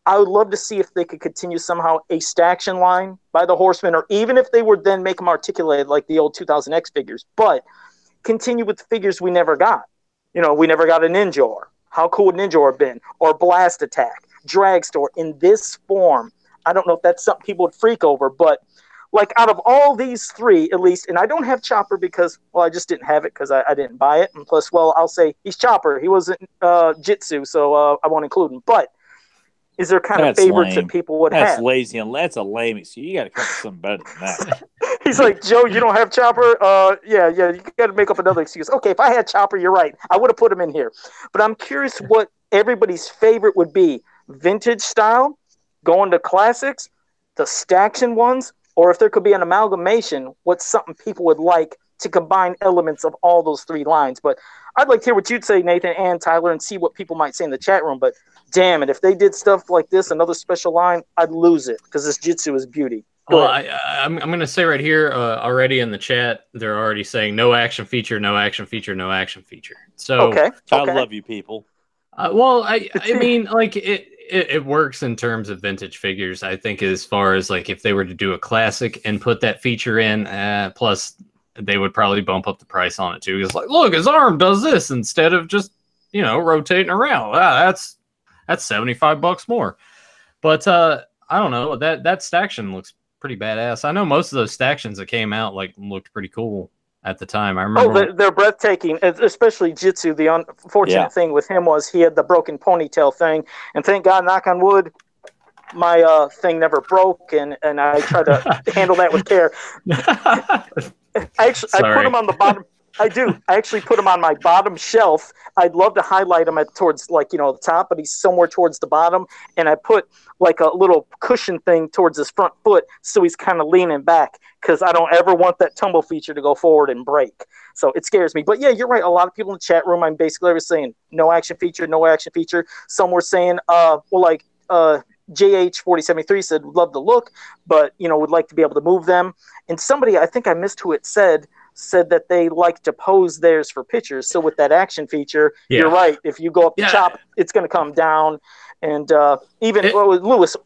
I would love to see if they could continue somehow a staction line by the Horsemen, or even if they would then make them articulated like the old 2000X figures, but continue with the figures we never got. You know, we never got a Ninjor. How cool would Ninjor have been? Or Blast Attack, Dragstore in this form. I don't know if that's something people would freak over, but like out of all these 3, at least, and I don't have Chopper because, well, I just didn't have it because I didn't buy it. And plus, well, I'll say he's Chopper. He wasn't Jitsu, so I won't include him. But is there kind of favorites that people would have? That's lazy, and that's a lame excuse. You got to come up with something better than that. He's like, Joe, you don't have Chopper? Yeah, you got to make up another excuse. Okay, if I had Chopper, you're right. I would have put him in here. But I'm curious what everybody's favorite would be. Vintage style, going to classics, the staction ones, or if there could be an amalgamation, what's something people would like to combine elements of all those three lines. But I'd like to hear what you'd say, Nathan and Tyler, and see what people might say in the chat room. But damn it, if they did stuff like this, another special line, I'd lose it because this Jitsu is beauty. Well, I'm going to say right here already in the chat, they're already saying no action feature, no action feature, no action feature. So I love you people. Well, I mean, like it works in terms of vintage figures. I think as far as like if they were to do a classic and put that feature in, plus they would probably bump up the price on it too. It's like, look, his arm does this instead of just rotating around. Wow, that's $75 more. But I don't know, that staction looks pretty badass. I know most of those stactions that came out looked pretty cool at the time. I remember. Oh, they're breathtaking, especially Jitsu. The unfortunate thing with him was he had the broken ponytail thing, and thank God, knock on wood, my thing never broke, and I try to handle that with care. I put him on the bottom. I actually put him on my bottom shelf. I'd love to highlight him towards the top, but he's somewhere towards the bottom. And I put like a little cushion thing towards his front foot, so he's kind of leaning back because I don't ever want that tumble feature to go forward and break. So it scares me. But yeah, you're right. A lot of people in the chat room, I'm basically saying no action feature, no action feature. Some were saying, JH4073 said, love the look, but would like to be able to move them. And somebody, I think I missed who it said that they like to pose theirs for pictures. So with that action feature, you're right. If you go up the top, it's going to come down. And Luis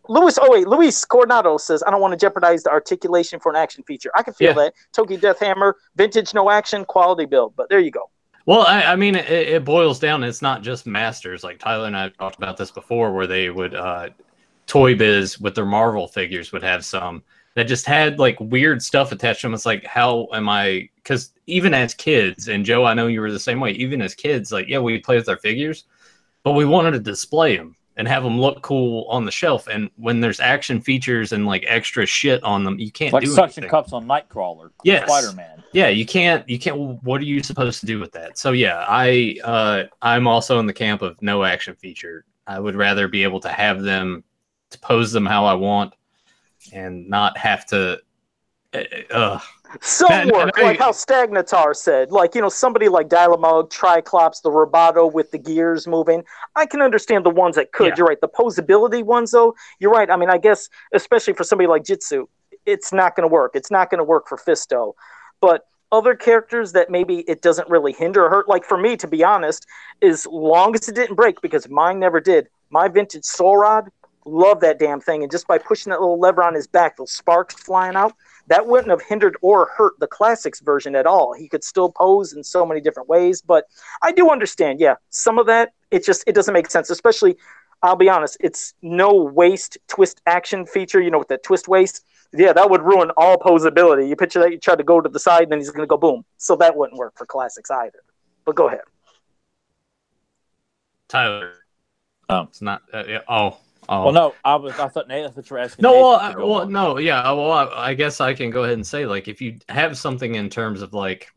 Coronado says, I don't want to jeopardize the articulation for an action feature. I can feel that. Toki Deathhammer, vintage, no action, quality build. But there you go. Well, I mean, it boils down. It's not just masters. Like Tyler and I talked about this before, where they would Toy Biz with their Marvel figures would have some that just had like weird stuff attached to them. It's like, how am I? Because even as kids, and Joe, I know you were the same way. Even as kids, like, we play with our figures, but we wanted to display them and have them look cool on the shelf. And when there's action features and like extra shit on them, you can't do suction anything. Cups on Nightcrawler, Spider-Man. Yeah, you can't. What are you supposed to do with that? So yeah, I'm also in the camp of no action feature. I would rather be able to have them, to pose them how I want, and not have to. Some work, like how Stagnatar said, somebody like Dylamug, Triclops, the Roboto with the gears moving. I can understand the ones that could. Yeah. You're right. The posability ones, though, you're right. I mean, I guess, especially for somebody like Jitsu, it's not going to work. It's not going to work for Fisto. But other characters that maybe it doesn't really hinder or hurt, like for me, to be honest, as long as it didn't break, because mine never did, my vintage Soul Rod, love that damn thing. And just by pushing that little lever on his back, those sparks flying out, that wouldn't have hindered or hurt the Classics version at all. He could still pose in so many different ways. But I do understand, some of that, it doesn't make sense. Especially, I'll be honest, it's no waist twist action feature, with that twist waist. Yeah, that would ruin all posability. You picture that, you try to go to the side, and then he's going to go boom. So that wouldn't work for Classics either. But go ahead. Tyler. It's not... Oh. Well, no, I thought Nate, that's what you were asking. No, I guess I can go ahead and say, like, if you have something in terms of like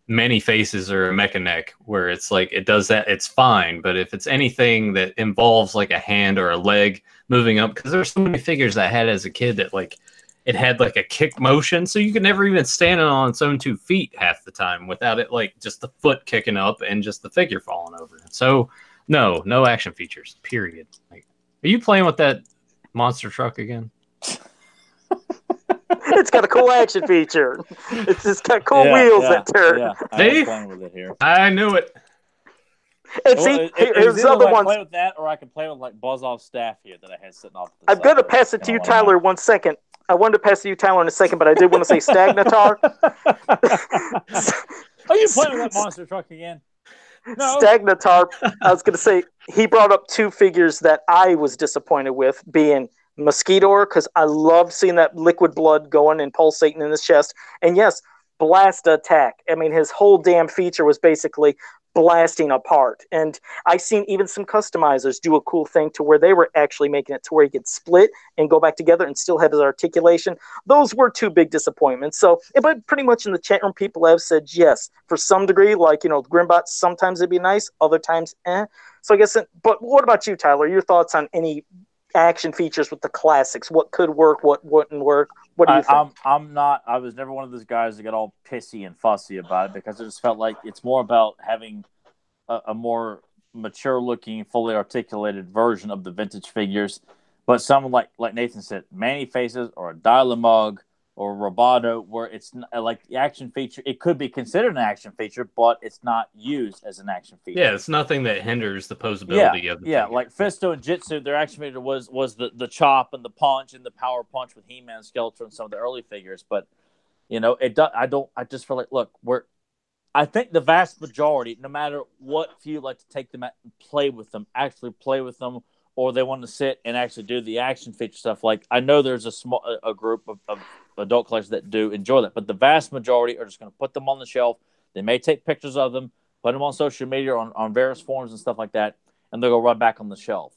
many faces or a mecha neck where it's like it does that, it's fine. But if it's anything that involves like a hand or a leg moving up, because there's so many figures I had as a kid that like it had like a kick motion, so you could never even stand it on its own 2 feet half the time without it like just the foot kicking up and just the figure falling over. So no action features. Period. Like, are you playing with that monster truck again? It's got a cool action feature. It's just got cool wheels that turn. Yeah, I'm playing with it here. I knew it. And see, here's other ones. I play with that, or I can play with like Buzz-Off staff here that I had sitting off. I'm going to pass it to you, Tyler, 1 second. I wanted to pass it to you, Tyler, in a second, but I did want to say Stagnatar. Are you playing with that monster truck again? No. Stagnatar, I was going to say, he brought up 2 figures that I was disappointed with, being Mosquitor, because I loved seeing that liquid blood going and pulsating in his chest. And yes, Blast Attack. I mean, his whole damn feature was basically blasting apart. And I've seen even some customizers do a cool thing to where they were actually making it to where he could split and go back together and still have his articulation. Those were 2 big disappointments. So, but pretty much in the chat room, people have said yes, for some degree, like, Grimbot, sometimes it'd be nice, other times, So I guess, but what about you, Tyler? Your thoughts on any action features with the classics? What could work? What wouldn't work? What do you think? I'm not. I was never one of those guys that get all pissy and fussy about it because I just felt like it's more about having a more mature-looking, fully articulated version of the vintage figures. But someone like Nathan said, Manny Faces or a Dial-A-Mug or Roboto, where it's like the action feature, it could be considered an action feature, but it's not used as an action feature. Yeah, it's nothing that hinders the posability of the figure. Like Fisto and Jitsu, their action feature was the chop and the punch and the power punch with He-Man, Skeletor, and some of the early figures. But I just feel like, look, I think the vast majority, no matter what few like to take them out and actually play with them, or they want to sit and actually do the action feature stuff. Like, I know there's a group of adult collectors that do enjoy that, but the vast majority are just going to put them on the shelf. They may take pictures of them, put them on social media on various forums and stuff like that, and they'll go right back on the shelf.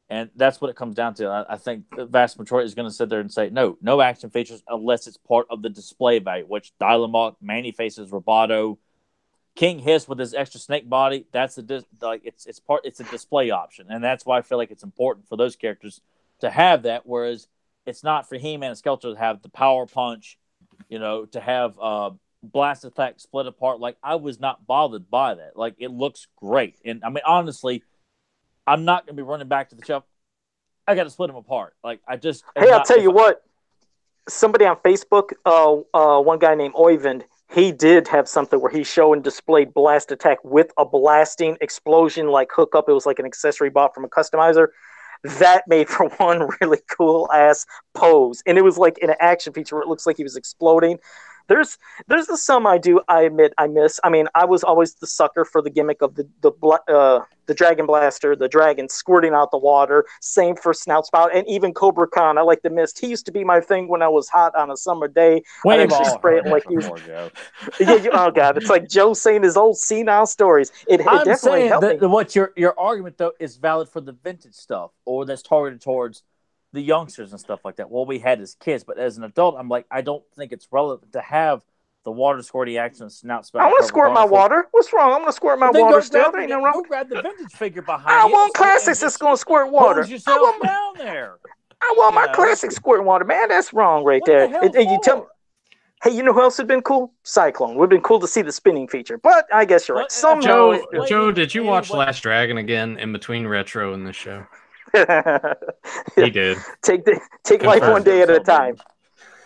And that's what it comes down to. I think the vast majority is going to sit there and say, no action features unless it's part of the display value, which Dial-A-Mug, Manny Faces, Roboto, King Hiss with his extra snake body, it's a display option, and that's why I feel like it's important for those characters to have that. Whereas it's not for He-Man and Skeletor to have the power punch, to have blast attack split apart. Like, I was not bothered by that. Like, it looks great, and I mean, honestly, I'm not going to be running back to the shelf. I got to split them apart. Like, I just I'll tell you what. Somebody on Facebook, one guy named Oyvind, he did have something where he showed and displayed blast attack with a blasting explosion like hookup. It was like an accessory bought from a customizer. That made for one really cool ass pose, and it was like in an action feature where it looks like he was exploding. There's some I admit I miss. I mean, I was always the sucker for the gimmick of the Dragon Blaster, the dragon squirting out the water. Same for Snout Spout, and even Cobra Khan. I like the mist. He used to be my thing when I was hot on a summer day. We've I'd all spray heard it like that before, Joe. Oh God, it's like Joe saying his old senile stories. It definitely saying helped me. What your argument though is valid for the vintage stuff, or that's targeted towards the youngsters and stuff like that. Well, we had as kids, but as an adult, I'm like, I don't think it's relevant to have the water squirty action Snout Spout. I want to squirt my water. What's wrong? I'm going to squirt my water still. There ain't no wrong. Go grab the vintage figure behind I want classics that's going to squirt water. Hold yourself down there. I want my classic squirting water, man. That's wrong right there. You tell me. Hey, you know who else would have been cool? Cyclone. Would have been cool to see the spinning feature. But I guess you're right. Joe, did you watch Last Dragon again in between retro and this show? He did. Take life one day at a time.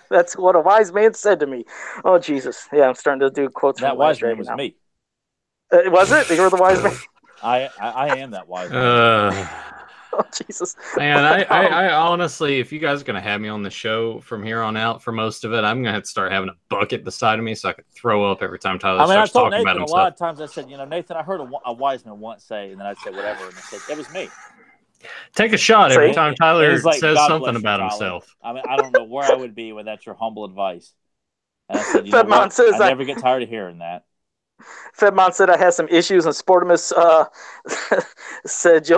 That's what a wise man said to me. Oh, Jesus. Yeah, I'm starting to do quotes. That wise man was me. Was it? You were the wise man? I am that wise man. Oh, Jesus. Man, I honestly, if you guys are going to have me on the show from here on out for most of it, I'm going to have to start having a bucket beside of me so I can throw up every time Tyler starts talking Nathan about himself. A lot of times I said, Nathan, I heard a wise man once say, and then I'd say whatever, and I said, it was me. Take a shot every time Tyler says something about Tyler. himself. I mean, I don't know where I would be without your humble advice. And I said, I never get tired of hearing that. Fedmon said I had some issues, and Sportimus said,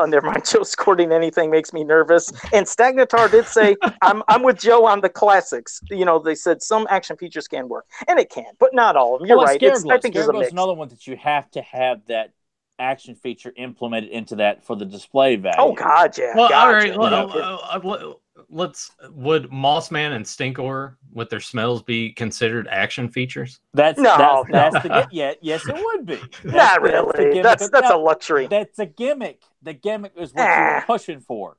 never mind, Joe squirting anything makes me nervous. And Stagnatar did say, I'm with Joe on the classics. They said some action features can work, and it can, but not all of them. You're right. I think there's a mix. Another one that you have to have that action feature implemented into that for the display value. Oh God, yeah. Well, all right. Would Mossman and Stinkor with their smells be considered action features? Yes, it would be. Not really. That's a luxury. That's a gimmick. The gimmick is what you're pushing for.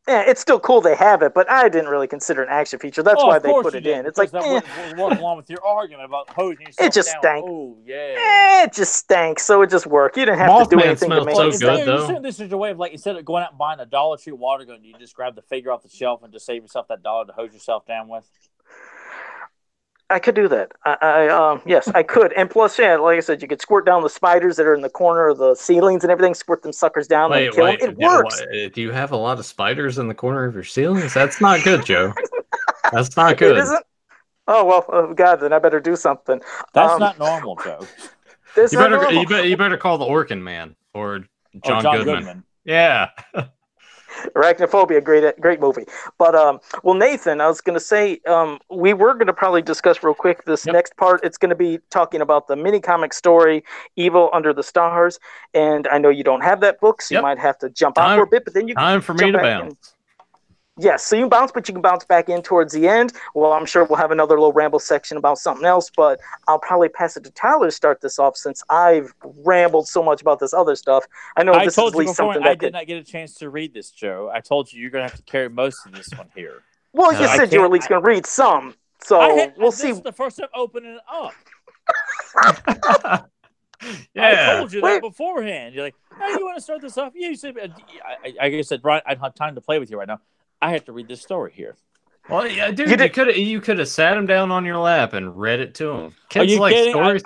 Yeah, it's still cool they have it, but I didn't really consider it an action feature. That's why they put it in. It's like, we're working along with your argument about hosing yourself it just down. stank. Oh, yeah. It just stank, so it just worked. You didn't have to do anything to make it. So good, though. This is your way of, like, instead of going out and buying a Dollar Tree water gun, you just grab the figure off the shelf and just save yourself that $1 to hose yourself down with? I could do that. Yes, I could. And plus, yeah, like I said, you could squirt down the spiders that are in the corner of the ceilings and everything, squirt them suckers down and kill them. It works. Do you have a lot of spiders in the corner of your ceilings? That's not good, Joe. That's not good. It isn't? Oh, well, God, then I better do something. That's not normal, Joe. You better call the Orkin Man or John Goodman. Yeah, Arachnophobia, great movie. But well, Nathan, I was going to say we were going to probably discuss real quick this next part. It's going to be talking about the mini comic story, Evil Under the Stars, and I know you don't have that book, so you might have to jump out for a bit. But then you time for me to bounce. Yes, so you bounce, but you can bounce back in towards the end. Well, I'm sure we'll have another little ramble section about something else, but I'll probably pass it to Tyler to start this off since I've rambled so much about this other stuff. I know this is at least something that I did not get a chance to read this, Joe. I told you you're going to have to carry most of this one here. Well, you said you were at least going to read some, so we'll see. This is the first time opening it up. Yeah. I told you that beforehand. You're like, hey, you want to start this off? Yeah, you said, I said, Brian, I don't have time to play with you right now. I have to read this story here. Well, yeah, dude, you could have sat him down on your lap and read it to him. Kids like stories.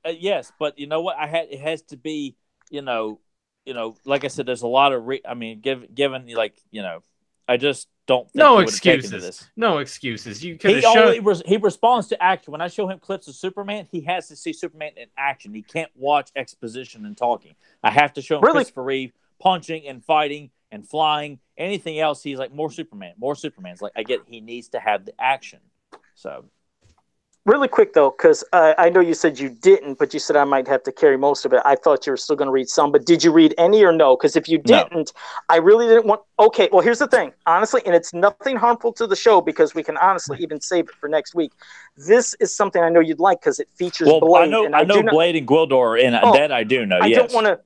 Yes, but you know what? It has to be, like I said, there's a lot of given like, I just don't think no excuses. No excuses. You could he responds to action. When I show him clips of Superman, he has to see Superman in action. He can't watch exposition and talking. I have to show him Christopher Reeve punching and fighting and flying. Anything else, he's like, more Superman. It's like, I get he needs to have the action. So, really quick though, because I know you said you didn't, but you said I might have to carry most of it. I thought you were still going to read some, but did you read any or no? Because if you didn't, I really didn't want. Okay, well here's the thing, honestly, and it's nothing harmful to the show because we can honestly even save it for next week. This is something I know you'd like because it features Blade. I know Blade and Gwildor, and that I do know. I don't want to.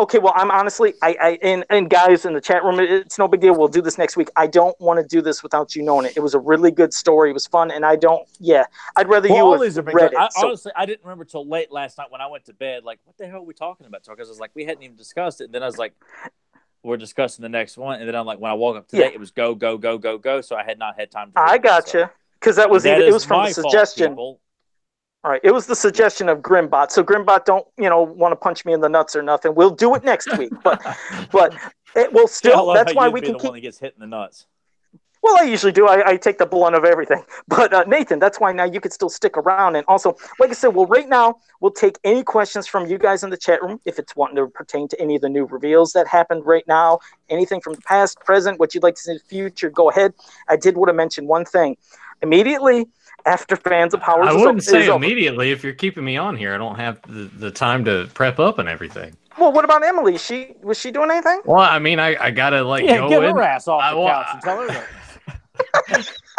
Okay, well, I'm honestly, and guys in the chat room, it's no big deal. We'll do this next week. I don't want to do this without you knowing it. It was a really good story. It was fun, and I'd rather you have read it. Honestly, I didn't remember till late last night when I went to bed. Like, what the hell are we talking about? Because I was like, we hadn't even discussed it. And then I was like, we're discussing the next one. And then I'm like, when I woke up today, it was go, go, go, go, go. So I had not had time to read I gotcha. Because it was from the suggestion. Fault, all right, it was the suggestion of Grimbot. So Grimbot, don't want to punch me in the nuts or nothing. We'll do it next week, but it will still. That's why we can keep. One that gets hit in the nuts. Well, I usually do. I take the blunt of everything. But Nathan, that's why now you could still stick around. And also, like I said, right now we'll take any questions from you guys in the chat room if it's wanting to pertain to any of the new reveals that happened right now, anything from the past, present, what you'd like to see in the future. Go ahead. I did want to mention one thing. Immediately after Fans of Powers, I wouldn't say immediately. If you're keeping me on here, I don't have the time to prep up and everything. Well, what about Emily? Was she doing anything? Well, I mean, I gotta go get in. Her ass off the couch and tell her that.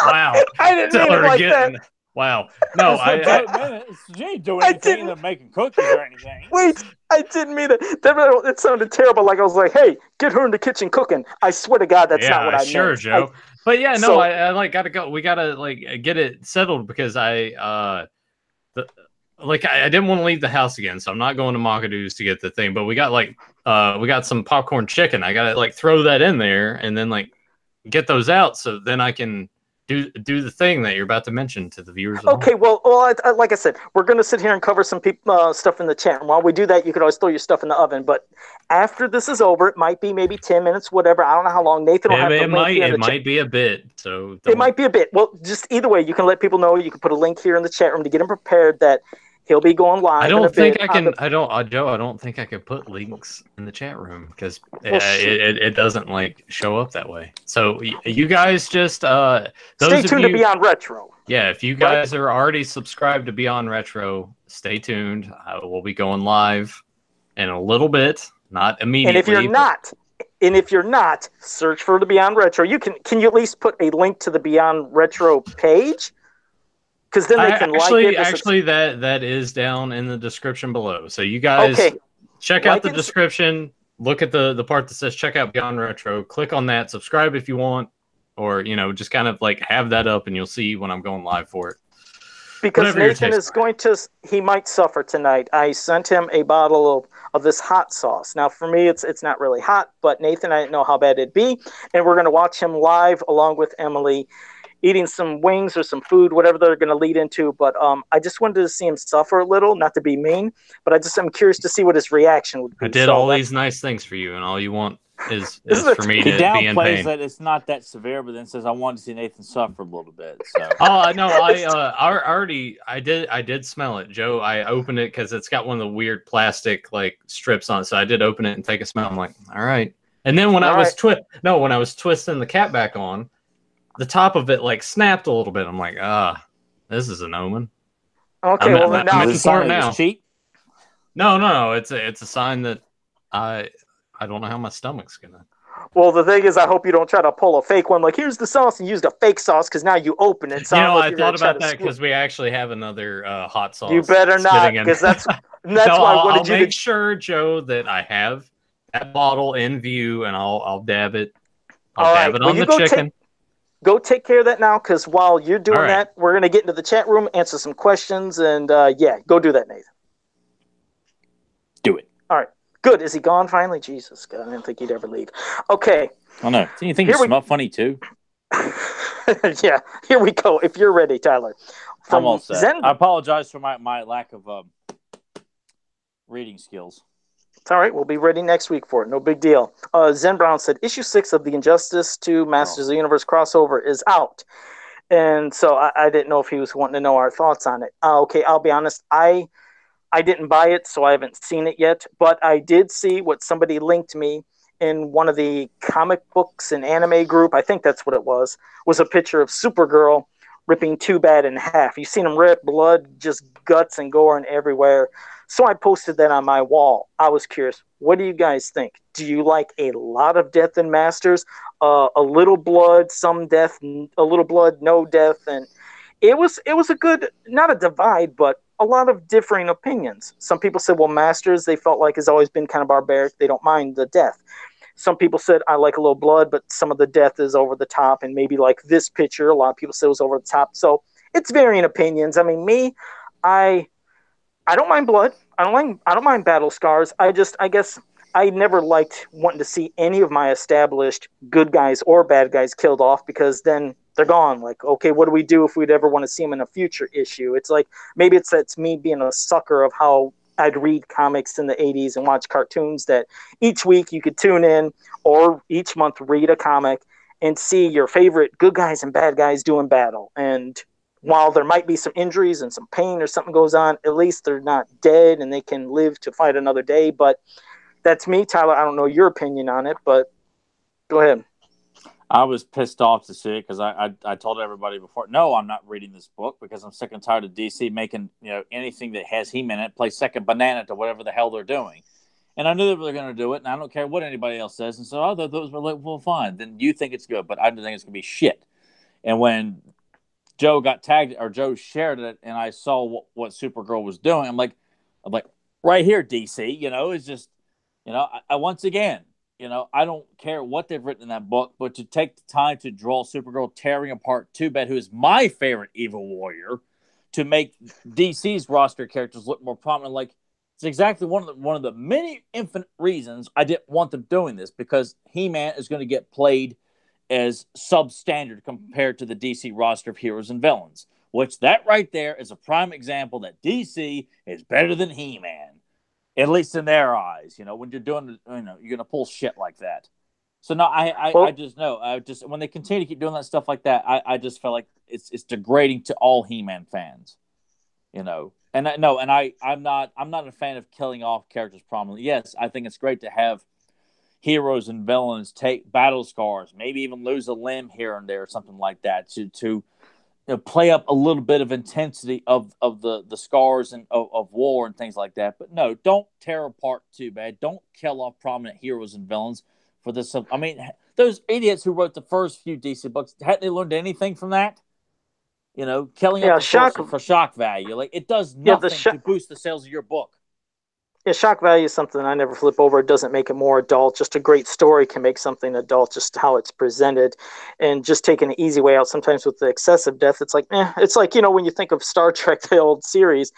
Wow, I didn't mean it like that. Wow, no, she ain't doing anything than making cookies or anything. Wait, I didn't mean it. It sounded terrible. Like I was like, "Hey, get her in the kitchen cooking." I swear to God, that's not what I meant. Sure, Joe. But yeah, no, I gotta go. We gotta get it settled because I didn't want to leave the house again, so I'm not going to Makadu's to get the thing. But we got some popcorn chicken. I gotta throw that in there and then get those out so then I can do the thing that you're about to mention to the viewers. Okay, well, like I said, we're going to sit here and cover some stuff in the chat. And while we do that, you can always throw your stuff in the oven. But after this is over, it might be maybe 10 minutes, whatever. I don't know how long. Nathan will have the link here in the chat. It might be a bit. So it might be a bit. Well, just either way, you can let people know. You can put a link here in the chat room to get them prepared that he'll be going live. I don't think I can. Joe, I don't think I can put links in the chat room because it doesn't show up that way. So you guys just stay tuned to Beyond Retro. Yeah, if you guys are already subscribed to Beyond Retro, stay tuned. We'll be going live in a little bit, not immediately. And if you're not, search for the Beyond Retro. Can you at least put a link to the Beyond Retro page? Because then they can actually, that is down in the description below. So you guys check out the description. Look at the part that says check out Beyond Retro. Click on that. Subscribe if you want, or just kind of have that up, and you'll see when I'm going live for it. Because Nathan is he might suffer tonight. I sent him a bottle of this hot sauce. Now for me, it's not really hot, but Nathan, I didn't know how bad it'd be, and we're gonna watch him live along with Emily, eating some wings or some food, whatever they're going to lead into. But I just wanted to see him suffer a little, not to be mean, but I'm curious to see what his reaction would be. I did all these nice things for you, and all you want is for me to be in pain. He downplays that it's not that severe, but then says, I wanted to see Nathan suffer a little bit. So. No, I did smell it, Joe. I opened it because it's got one of the weird plastic strips on it, so I did open it and take a smell. I'm like, all right. And then when I was Right. when I was twisting the cap back on, the top of it like snapped a little bit. I'm like, this is an omen. Okay, well then I'm now Is it in a sign for it that it was now. cheap? No. It's a sign that I don't know how my stomach's gonna. well the thing is I hope you don't try to pull a fake one like here's the sauce and use the fake sauce because now you open it. So I don't know if I you're gonna thought try about to that screw. because we actually have another hot You sauce better sitting not, in. because that's No, why I I'll wanted you make to. sure, Joe, that I have that bottle in view, and I'll dab it. I'll All dab right. it Well, on you the chicken. go take care of that now, because while you're All doing right. that, we're gonna get into the chat room, answer some questions, and yeah, go do that, Nathan. Do it. All right. Good. Is he gone finally? Jesus, God, I didn't think he'd ever leave. Okay. I don't know. Do you think Here you we. smell funny too? Yeah. Here we go. If you're ready, Tyler. I'm all From set. Zen. I apologize for my lack of reading skills. It's all right. We'll be ready next week for it. No big deal. Zen Brown said issue 6 of the Injustice 2 Masters of the Universe crossover is out. And so I didn't know if he was wanting to know our thoughts on it. Okay, I'll be honest. I didn't buy it, so I haven't seen it yet. But I did see what somebody linked me in one of the comic books and anime group. I think that's what it was a picture of Supergirl ripping Too Bad in half. You've seen him rip, blood, just guts and gore and everywhere. So I posted that on my wall. I was curious. What do you guys think? Do you like a lot of death in Masters? A little blood, some death, a little blood, no death, and it was a good, not a divide, but a lot of differing opinions. Some people said, well, Masters they felt like has always been kind of barbaric. They don't mind the death. Some people said I like a little blood, but some of the death is over the top, and maybe like this picture, a lot of people said it was over the top. So it's varying opinions. I mean, me, I I don't mind blood. I don't mind battle scars. I guess I never liked wanting to see any of my established good guys or bad guys killed off, because then they're gone. Like, okay, what do we do if we'd ever want to see them in a future issue? It's like maybe it's me being a sucker of how I'd read comics in the 80s and watch cartoons, that each week you could tune in, or each month read a comic and see your favorite good guys and bad guys doing battle. And while there might be some injuries and some pain or something goes on, at least they're not dead and they can live to fight another day. But that's me, Tyler. I don't know your opinion on it, but go ahead. I was pissed off to see it because I told everybody before, no, I'm not reading this book because I'm sick and tired of DC making anything that has He-Man in it play second banana to whatever the hell they're doing. And I knew they were going to do it, and I don't care what anybody else says. And so I thought those were like, well, fine. Then you think it's good, but I think it's going to be shit. And when Joe got tagged or Joe shared it, and I saw what Supergirl was doing, I'm like, right here, DC. It's just, I once again, I don't care what they've written in that book, but to take the time to draw Supergirl tearing apart Too Bad, who is my favorite evil warrior, to make DC's roster characters look more prominent, like it's exactly one of the many infinite reasons I didn't want them doing this, because He-Man is going to get played as substandard compared to the DC roster of heroes and villains, which that right there is a prime example that DC is better than He-Man, at least in their eyes. When you're doing, you're going to pull shit like that. So no, I Well, just know. I just when they continue to keep doing that stuff like that, I just feel like it's degrading to all He-Man fans. And I'm not a fan of killing off characters prominently. Yes, I think it's great to have heroes and villains take battle scars, maybe even lose a limb here and there or something like that, to play up a little bit of intensity of the scars and of war and things like that. But no, don't tear apart Too Bad. Don't kill off prominent heroes and villains for this. I mean, those idiots who wrote the first few DC books, hadn't they learned anything from that? Killing off yeah, the sources for shock value. Like, it does yeah, the nothing to boost the sales of your book. yeah, shock value is something I never flip over. It doesn't make it more adult. Just a great story can make something adult, just how it's presented, and just taking an easy way out. Sometimes with the excessive death, it's like, it's like when you think of Star Trek, the old series.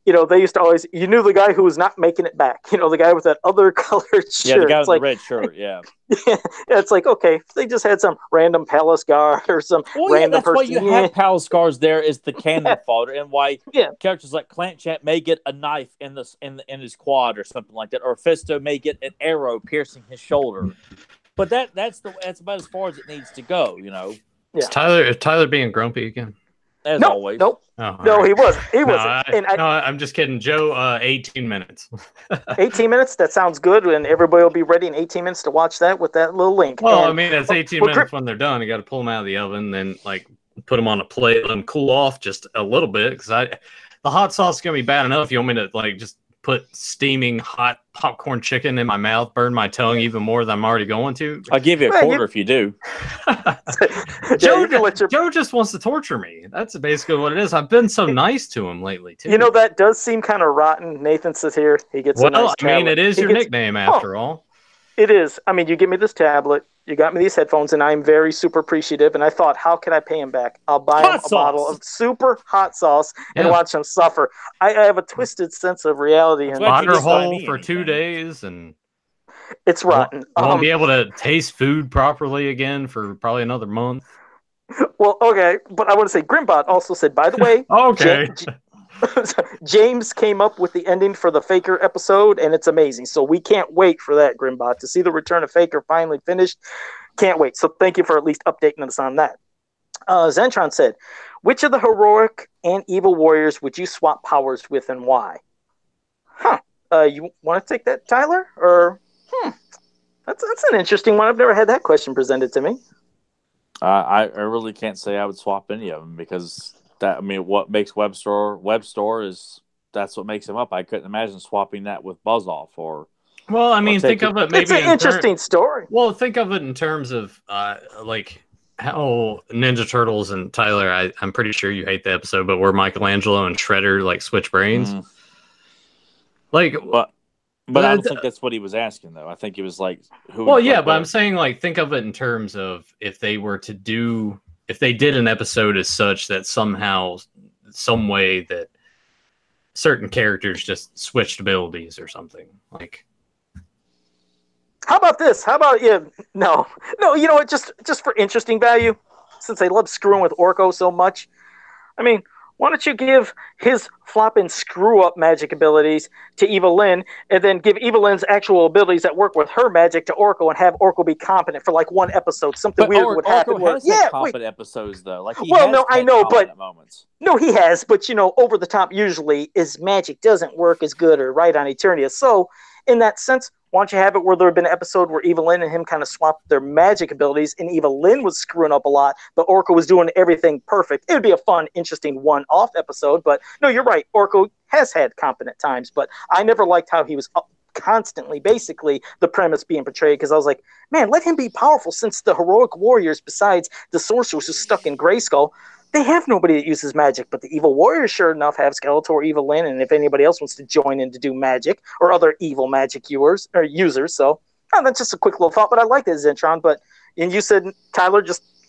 They used to always, you knew the guy who was not making it back. The guy with that other colored shirt. Yeah, the guy It's with the like, red shirt. Yeah. yeah, it's like, okay, if they just had some random palace guard or some Well, yeah, random that's why person. you have pal scars there is the cannon fodder, and why Yeah, characters like Clant Champ may get a knife in his quad or something like that, or Fisto may get an arrow piercing his shoulder. But that's about as far as it needs to go. yeah. Is Tyler being grumpy again? as No, always. nope. Oh, No, right. he wasn't. He No, wasn't. I'm just kidding. Joe, 18 minutes. 18 minutes. That sounds good, and everybody will be ready in 18 minutes to watch that with that little link. Well, and, I mean, it's 18 minutes when they're done. You got to pull them out of the oven, then like put them on a plate, let them cool off just a little bit. Because the hot sauce is gonna be bad enough. You want me to like just put steaming hot popcorn chicken in my mouth, burn my tongue even more than I'm already going to? I'll give you a quarter if you do. Joe just wants to torture me. That's basically what it is. I've been so nice to him lately, too. You know, that does seem kind of rotten. Nathan says here he gets a nice tablet. I mean, it is your nickname after all. It is. I mean, you give me this tablet, you got me these headphones, and I'm very super appreciative. And I thought, how can I pay him back? I'll buy him a bottle of super hot sauce and watch him suffer. I have a twisted sense of reality. And water hole for 2 days, and it's rotten. I won't be able to taste food properly again for probably another month. Well, okay, but I want to say Grimbot also said, by the way, okay. James came up with the ending for the Faker episode, and it's amazing. So we can't wait for that, Grimbot, to see the return of Faker finally finished. Can't wait. So thank you for at least updating us on that. Zentron said, which of the heroic and evil warriors would you swap powers with, and why? You want to take that, Tyler? Or that's an interesting one. I've never had that question presented to me. I really can't say I would swap any of them, because that, I mean, what makes Webstore is that's what makes him up. I couldn't imagine swapping that with Buzz-Off or. Well, I mean, think of it maybe. It's an interesting story. Well, think of it in terms of like how Ninja Turtles and Tyler. I'm pretty sure you hate the episode, but where Michelangelo and Shredder like switch brains. Like, but I don't think that's what he was asking, though. I think he was like, who? Well, yeah, but I'm saying like think of it in terms of if they did an episode as such that somehow, some way that certain characters just switched abilities or something like. How about this? How about no, you know what? Just for interesting value, since I love screwing with Orko so much, I mean, why don't you give his flop and screw up magic abilities to Evelyn, and then give Evelyn's actual abilities that work with her magic to Orko, and have Orko be competent for like one episode? Something weird would happen. Orko has had competent episodes though. Like I know, but moments. No, he has, but over the top usually his magic doesn't work as good or right on Eternia. So in that sense, why don't you have it where there had been an episode where Evelyn and him kind of swapped their magic abilities, and Evelyn was screwing up a lot, but Orko was doing everything perfect. It would be a fun, interesting one-off episode, but no, you're right. Orko has had competent times, but I never liked how he was constantly, basically, the premise being portrayed, because I was like, man, let him be powerful, since the heroic warriors, besides the sorcerers who's stuck in Grayskull, they have nobody that uses magic, but the evil warriors, sure enough, have Skeletor, Evelyn, and if anybody else wants to join in to do magic, or other evil magic users. So, that's just a quick little thought, but I like that, Zentron. And you said, Tyler,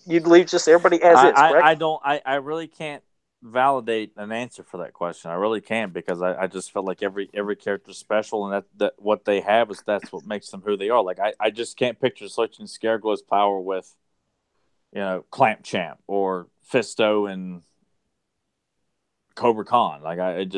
you'd leave just everybody as is, correct? I really can't validate an answer for that question. I really can't, because I just feel like every character's special, and that what they have that's what makes them who they are. Like, I just can't picture switching Scareglow's power with, Clamp Champ or Fisto and Cobra Khan. Like, it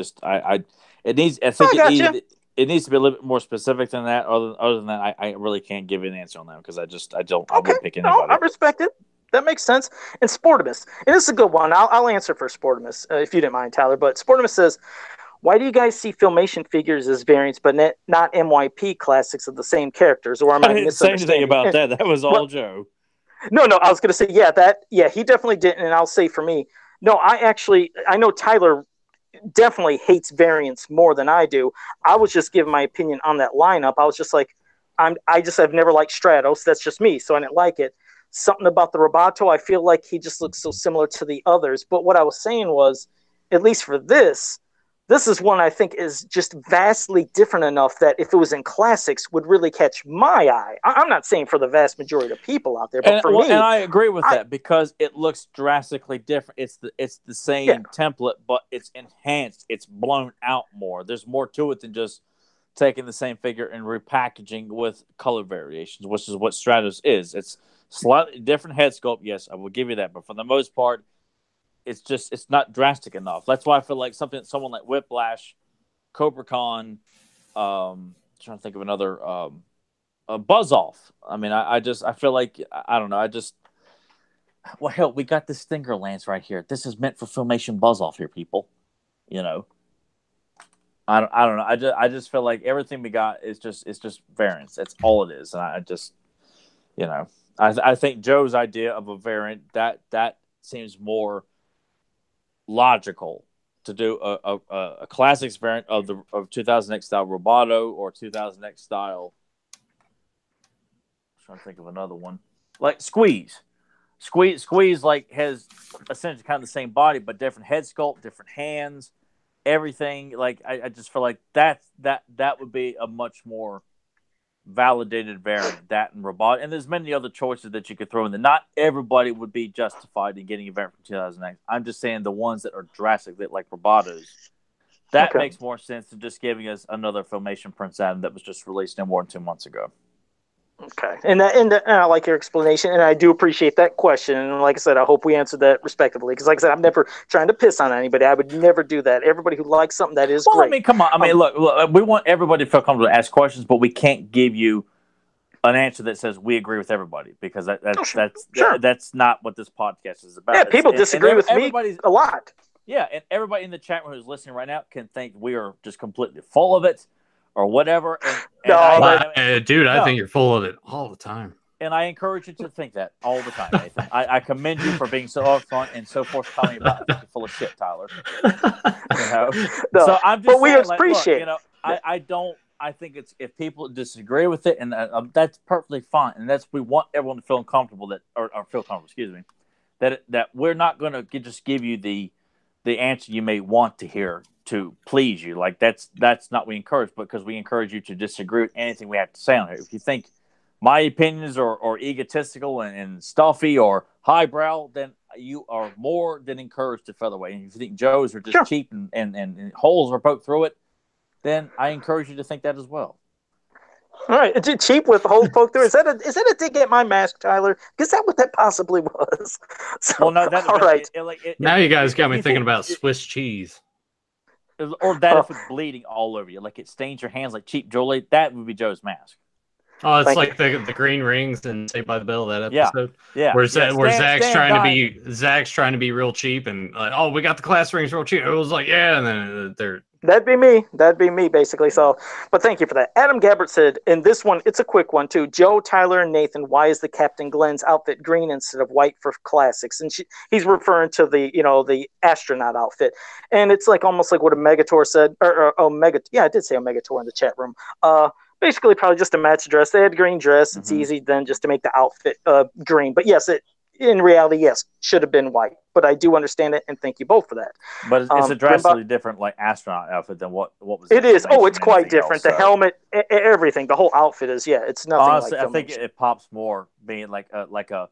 needs to be a little bit more specific than that. Other than that, I really can't give you an answer on that, because I wouldn't pick anybody. No, I respect it. That makes sense. And Sportimus, and this is a good one. I'll answer for Sportimus, if you didn't mind, Tyler. But Sportimus says, why do you guys see Filmation figures as variants, but not MYP classics of the same characters? Or am I didn't say anything about that. That was all Joe. No, I was going to say, he definitely didn't, and I'll say for me, no, I know Tyler definitely hates variants more than I do. I was just giving my opinion on that lineup. I was just like, I've never liked Stratos. That's just me, so I didn't like it. Something about the Roboto, I feel like he just looks so similar to the others. But what I was saying was, at least for this is one I think is just vastly different enough that if it was in classics would really catch my eye. I'm not saying for the vast majority of people out there, but for me, and I agree with that, because it looks drastically different. It's the same template, but it's enhanced. It's blown out more. There's more to it than just taking the same figure and repackaging with color variations, which is what Stratos is. It's slightly different head sculpt. Yes, I will give you that, but for the most part, it's not drastic enough. That's why I feel like someone like Whiplash, Cobra Khan, trying to think of another, Buzz Off. I mean, I feel like, I don't know. well, hell, we got this Stinger Lance right here. This is meant for Filmation Buzz off here, people. You know, I don't know. I just feel like everything we got is just variants. That's all it is. And I just, you know, I think Joe's idea of a variant that seems more logical to do a classics variant of 2000X style Roboto or 2000X style. I'm trying to think of another one like Squeeze. Squeeze like has essentially kind of the same body but different head sculpt, different hands. Everything like I just feel like that would be a much more validated variant. That and Robot, and there's many other choices that you could throw in there. Not everybody would be justified in getting a variant from 2009. I'm just saying the ones that are drastic, that like Robotos, that makes more sense than just giving us another Filmation Prince Adam that was just released no more than 2 months ago. Okay, and I like your explanation, and I do appreciate that question. And like I said, I hope we answered that respectively. Because, like I said, I'm never trying to piss on anybody. I would never do that. Everybody who likes something, that is great. I mean, come on. I mean, look, we want everybody to feel comfortable to ask questions, but we can't give you an answer that says we agree with everybody because that's not what this podcast is about. Yeah, people disagree with me a lot. Yeah, and everybody in the chat room who's listening right now can think we are just completely full of it. Or whatever. I think you're full of it all the time. And I encourage you to think that all the time, Nathan. I commend you for being so upfront and so forthcoming about it. You're full of shit, Tyler. You know? No, so I'm just saying, we appreciate look, you know, I think it's if people disagree with it, and that's perfectly fine. And we want everyone to feel comfortable or feel comfortable, excuse me, that we're not going to just give you the answer you may want to hear to please you. Like that's not what we encourage, because we encourage you to disagree with anything we have to say on here. If you think my opinions are egotistical and stuffy or highbrow, then you are more than encouraged to featherweight. And if you think Joe's are just cheap and holes are poked through it, then I encourage you to think that as well. All right, it's cheap with the holes poked through. Is that a dig at my mask, Tyler? Is that what that possibly was? So, well, no, all right. Now you guys got me thinking about Swiss cheese. Or that if it's bleeding all over you, like it stains your hands like cheap jewelry, that would be Joe's mask. Oh, it's like the green rings in Saved by the Bell, that episode. Yeah. Where Zach's trying to be real cheap and like, oh, we got the class rings real cheap. It was like, yeah, and then they're. That'd be me, basically. So, but thank you for that. Adam Gabbert said, in this one, it's a quick one, too. Joe, Tyler, and Nathan, why is the Captain Glenn's outfit green instead of white for classics? And he's referring to the astronaut outfit. And it's like almost like what a Megator said. I did say a Megator in the chat room. Basically, probably just a match dress. They had green dress. It's easy then just to make the outfit green. But yes, in reality, yes, should have been white. But I do understand it, and thank you both for that. But it's a drastically different like astronaut outfit than what was. It is. Oh, it's quite different. The helmet, everything, the whole outfit is. Yeah, it's nothing. Honestly, like I think it pops more being like an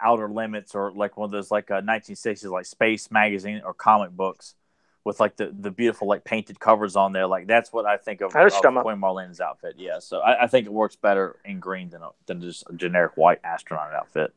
Outer Limits or like one of those like 1960s like Space magazine or comic books with like the beautiful like painted covers on there. Like that's what I think of Queen Marlene's outfit. Yeah, so I think it works better in green than just a generic white astronaut outfit.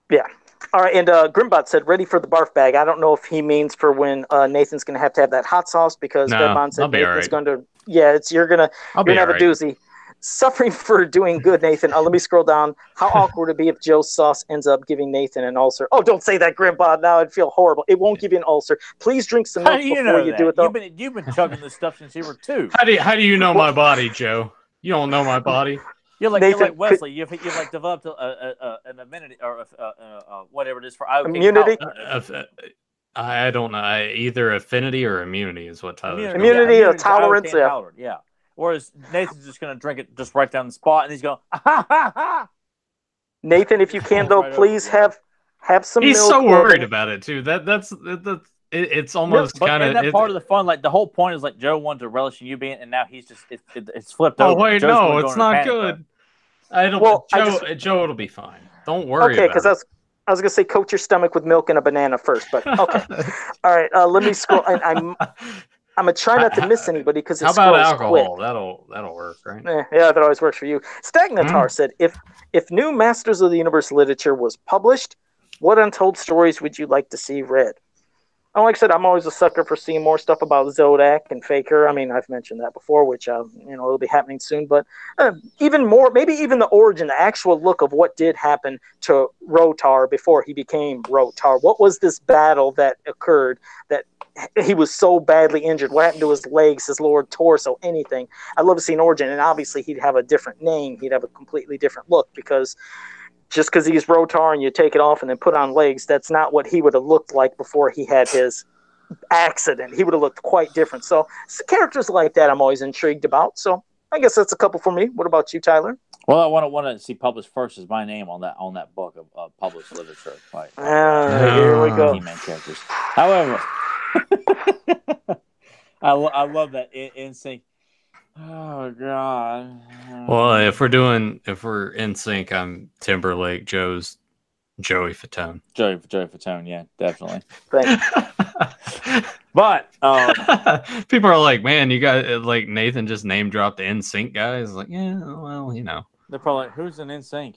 Yeah. All right, and Grimbot said, ready for the barf bag. I don't know if he means for when Nathan's going to have that hot sauce, because Grimbot said Nathan's going to, you're going to have a doozy. Suffering for doing good, Nathan. Let me scroll down. How awkward would it be if Joe's sauce ends up giving Nathan an ulcer? Oh, don't say that, Grimbot. Now I'd feel horrible. It won't give you an ulcer. Please drink some milk before you do it, though. You've been chugging this stuff since you were 2. How do you know my body, Joe? You don't know my body. You're like Wesley. You've like developed an immunity or whatever it is for immunity. I don't know. Either affinity or immunity is what Tyler. Immunity or tolerance. Yeah. Whereas Nathan's just going to drink it just right down the spot, and he's going. Ha. Nathan, if you can though, please have some. He's milk so worried about it too. It's almost kind of that part of the fun. Like the whole point is like Joe wanted to relish in you being, and now he's just it's flipped over. Oh wait, no, it's not good. I don't. Well, Joe, it'll be fine. Don't worry. Okay, because I was gonna say coat your stomach with milk and a banana first, but okay. All right, let me scroll. And I'm gonna try not to miss anybody because how about alcohol? Quick. That'll work, right? Yeah, that always works for you. Stagnatar said, if new Masters of the Universe literature was published, what untold stories would you like to see read? And like I said, I'm always a sucker for seeing more stuff about Zodak and Faker. I mean, I've mentioned that before, which it'll be happening soon. But even more, maybe even the origin, the actual look of what did happen to Rotar before he became Rotar. What was this battle that occurred that he was so badly injured? What happened to his legs, his lower torso, anything? I'd love to see an origin, and obviously he'd have a different name. He'd have a completely different look because just because he's Rotar and you take it off and then put on legs, that's not what he would have looked like before he had his accident. He would have looked quite different. So characters like that I'm always intrigued about. So I guess that's a couple for me. What about you, Tyler? Well, I want to see published first is my name on that book of published literature. Right. Here we go. He-Man characters. However, I love that in sync. Oh God. Well, if we're in sync, I'm Timberlake. Joe's Joey Fatone. Joey Fatone, yeah, definitely. Thanks. But people are like, man, you guys like Nathan just name dropped the NSYNC guys. Like, yeah, well, they're probably like, who's an NSYNC?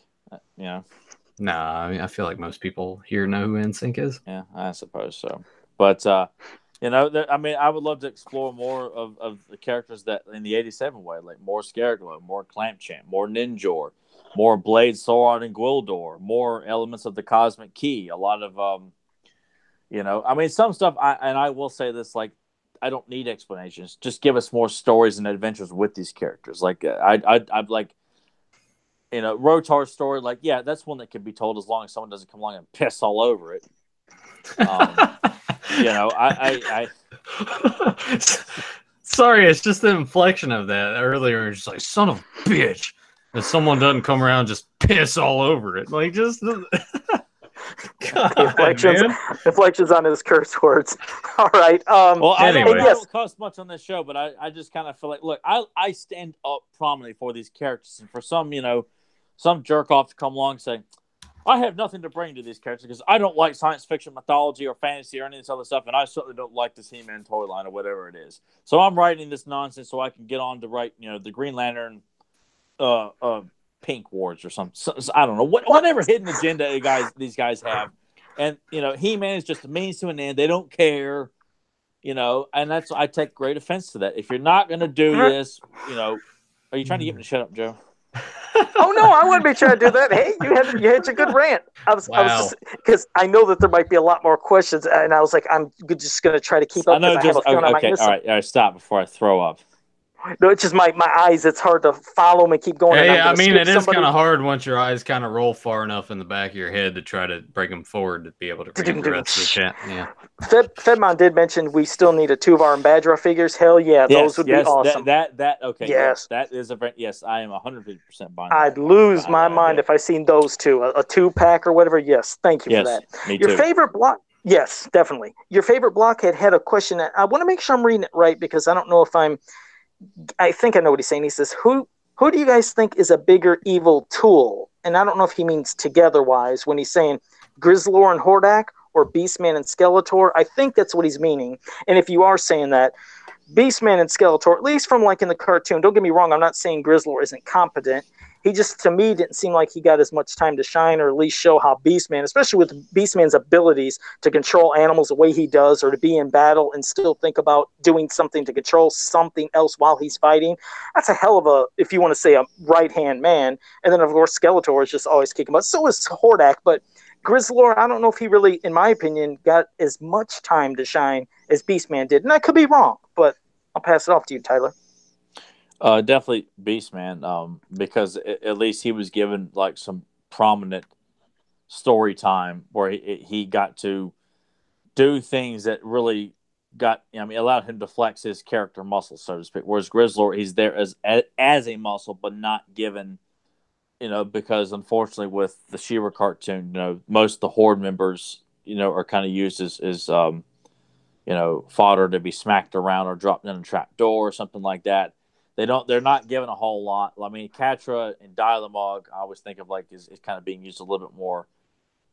Nah, I mean, I feel like most people here know who NSYNC is. Yeah, I suppose so. But I mean, I would love to explore more of the characters that in the 87 way, like more Scareglow, more Clampchamp, more Ninjor, more Blade, Sauron, and Gwildor, more elements of the Cosmic Key. A lot of, I mean, some stuff. I will say this, like, I don't need explanations. Just give us more stories and adventures with these characters. Like, I'd like, Rotar's story. Like, yeah, that's one that could be told as long as someone doesn't come along and piss all over it. I sorry, it's just the inflection of that earlier. It's just like, son of a bitch. If someone doesn't come around, just piss all over it. Like, just God, inflections on his curse words. All right. Well, anyway. I don't cuss much on this show, but I just kind of feel like, look, I stand up prominently for these characters, and for some jerk off to come along and say, I have nothing to bring to these characters because I don't like science fiction, mythology, or fantasy, or any of this other stuff, and I certainly don't like this He-Man toy line or whatever it is. So I'm writing this nonsense so I can get on to write, the Green Lantern, Pink Wars or something. So, I don't know whatever hidden agenda these guys have, and He-Man is just a means to an end. They don't care, and I take great offense to that. If you're not going to do this, are you trying to get me to shut up, Joe? Oh no, I wouldn't be trying to do that. Hey, you had a good rant. I was because I know that there might be a lot more questions, and I was like, I'm just going to try to keep up. I know, just okay. All right, stop before I throw up. No, it's just my eyes. It's hard to follow them and keep going. Yeah, I mean, it is kind of hard once your eyes kind of roll far enough in the back of your head to try to break them forward to be able to read the rest of the chat. Yeah. Fedmon did mention we still need a Tuvar and Badra figures. Hell yeah, those would be awesome. Okay. Yes. That is yes, I am 150% buying. I'd lose my mind if I seen those two, a 2-pack or whatever. Yes, thank you for that. Me Your too. favorite block? Yes, definitely. Your favorite blockhead had a question. I want to make sure I'm reading it right because I don't know if I think I know what he's saying. He says, who do you guys think is a bigger evil tool? And I don't know if he means together-wise when he's saying Grizzlor and Hordak or Beastman and Skeletor. I think that's what he's meaning. And if you are saying that, Beastman and Skeletor, at least from like in the cartoon, don't get me wrong, I'm not saying Grizzlor isn't competent. He just, to me, didn't seem like he got as much time to shine or at least show how Beastman, especially with Beastman's abilities to control animals the way he does or to be in battle and still think about doing something to control something else while he's fighting. That's a hell of a, if you want to say, a right-hand man. And then, of course, Skeletor is just always kicking butt. So is Hordak, but Grizzlor, I don't know if he really, in my opinion, got as much time to shine as Beastman did. And I could be wrong, but I'll pass it off to you, Tyler. Definitely Beastman, because at least he was given like some prominent story time where he got to do things that really allowed him to flex his character muscle, so to speak. Whereas Grizzlor, he's there as a muscle, but not given, because unfortunately with the She-Ra cartoon, most of the Horde members, are kind of used as fodder to be smacked around or dropped in a trap door or something like that. They're not given a whole lot. I mean, Catra and Dialamog, I always think of like is kind of being used a little bit more.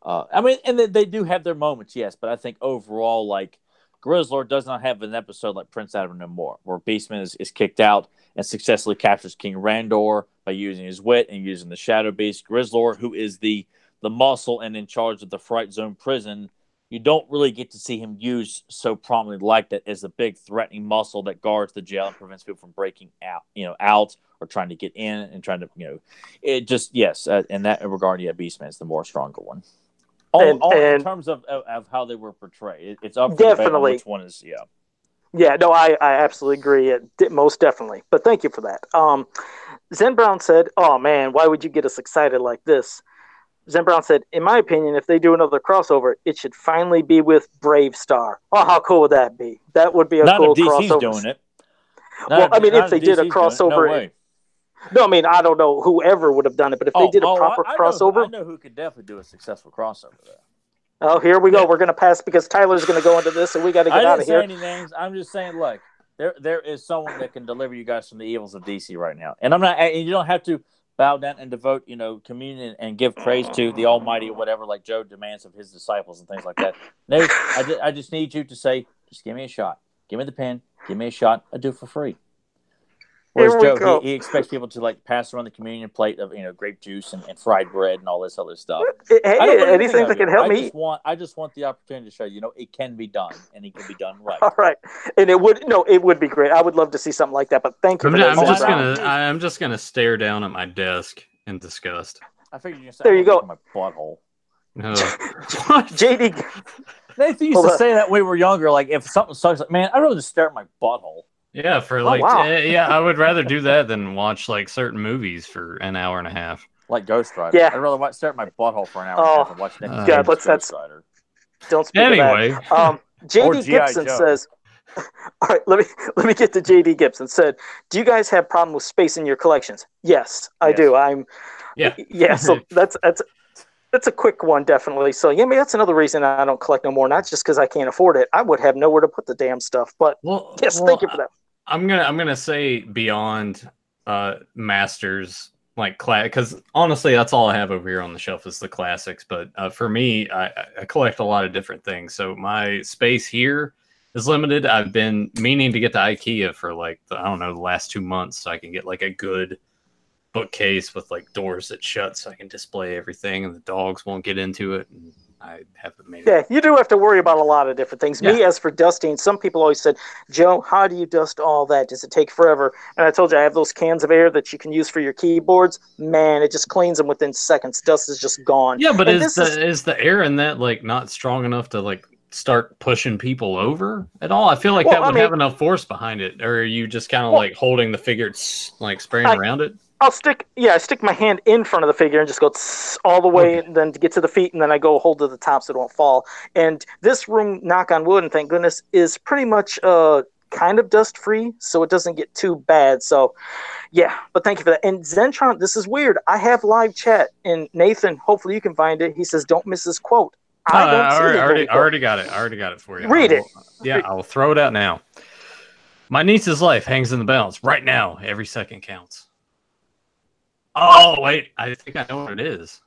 And they do have their moments, yes, but I think overall, like Grizzlor does not have an episode like Prince Adam no more, where Beastman is kicked out and successfully captures King Randor by using his wit and using the Shadow Beast. Grizzlor, who is the muscle and in charge of the Fright Zone prison, you don't really get to see him used so prominently like that as a big threatening muscle that guards the jail and prevents people from breaking out or trying to get in and trying to, it just, yes, in that regard, yeah, Beastman's the more stronger one. In terms of how they were portrayed, it's up for debate on which one is, yeah. Yeah, no, I absolutely agree. Most definitely. But thank you for that. Zen Brown said, "Oh man, why would you get us excited like this?" Zen Brown said, "In my opinion, if they do another crossover, it should finally be with Brave Star. Oh, how cool would that be? That would be a cool crossover." Not if DC's doing it. If they did a crossover, no way. No, I mean, I don't know whoever would have done it, but if they did a proper crossover, I know who could definitely do a successful crossover there. Oh, here we go. We're going to pass because Tyler's going to go into this, and we got to get out of here. I didn't say any names. I'm just saying, look, there is someone that can deliver you guys from the evils of DC right now, and you don't have to bow down and devote, communion and give praise to the Almighty or whatever, like Joe demands of his disciples and things like that. No, I just need you to say, just give me a shot. Give me the pen. Give me a shot. I do it for free. Whereas Joe, he expects people to pass around the communion plate of grape juice and fried bread and all this other stuff. Hey, anything that can help me. I just want the opportunity to show it can be done, and it can be done right. All right, and it would be great. I would love to see something like that. But thank you. I'm just gonna stare down at my desk in disgust. I figured you. There you go. My butthole. No. JD. Nathan used to say that when we were younger. Like if something sucks, man, I'd rather just stare at my butthole. Yeah, I would rather do that than watch certain movies for an hour and a half. Like Ghost Rider. Yeah. I'd rather stare at my butthole for an hour and a half and watch Nick Ghost Rider. Don't speak of that. JD Gibson says, all right, let me get to JD Gibson said, "Do you guys have problem with space in your collections?" Yes, I do. Yeah, so that's a quick one, definitely. So yeah, maybe that's another reason I don't collect no more. Not just because I can't afford it. I would have nowhere to put the damn stuff. But thank you for that. I'm gonna say beyond Masters because honestly that's all I have over here on the shelf is the classics. But for me, I collect a lot of different things. So my space here is limited. I've been meaning to get to IKEA for the last 2 months so I can get a good bookcase with doors that shut so I can display everything and the dogs won't get into it. And I haven't made it. Yeah, you do have to worry about a lot of different things. Yeah. Me, as for dusting, some people always said, "Joe, how do you dust all that? Does it take forever?" And I told you I have those cans of air that you can use for your keyboards. Man, it just cleans them within seconds. Dust is just gone. Yeah, but is the air in that not strong enough to start pushing people over at all? I feel like that would have enough force behind it. Or are you just kind of holding the figure, spraying around it? I stick my hand in front of the figure and just go all the way, and then to get to the feet, and then I go hold to the top so it won't fall. And this room, knock on wood, and thank goodness, is pretty much kind of dust free, so it doesn't get too bad. So, yeah. But thank you for that. And Zentron, this is weird. I have live chat, and Nathan, hopefully you can find it. He says, "Don't miss this quote." I already got it. I already got it for you. Read it. Yeah, I will throw it out now. My niece's life hangs in the balance right now. Every second counts. Oh, wait. I think I know what it is.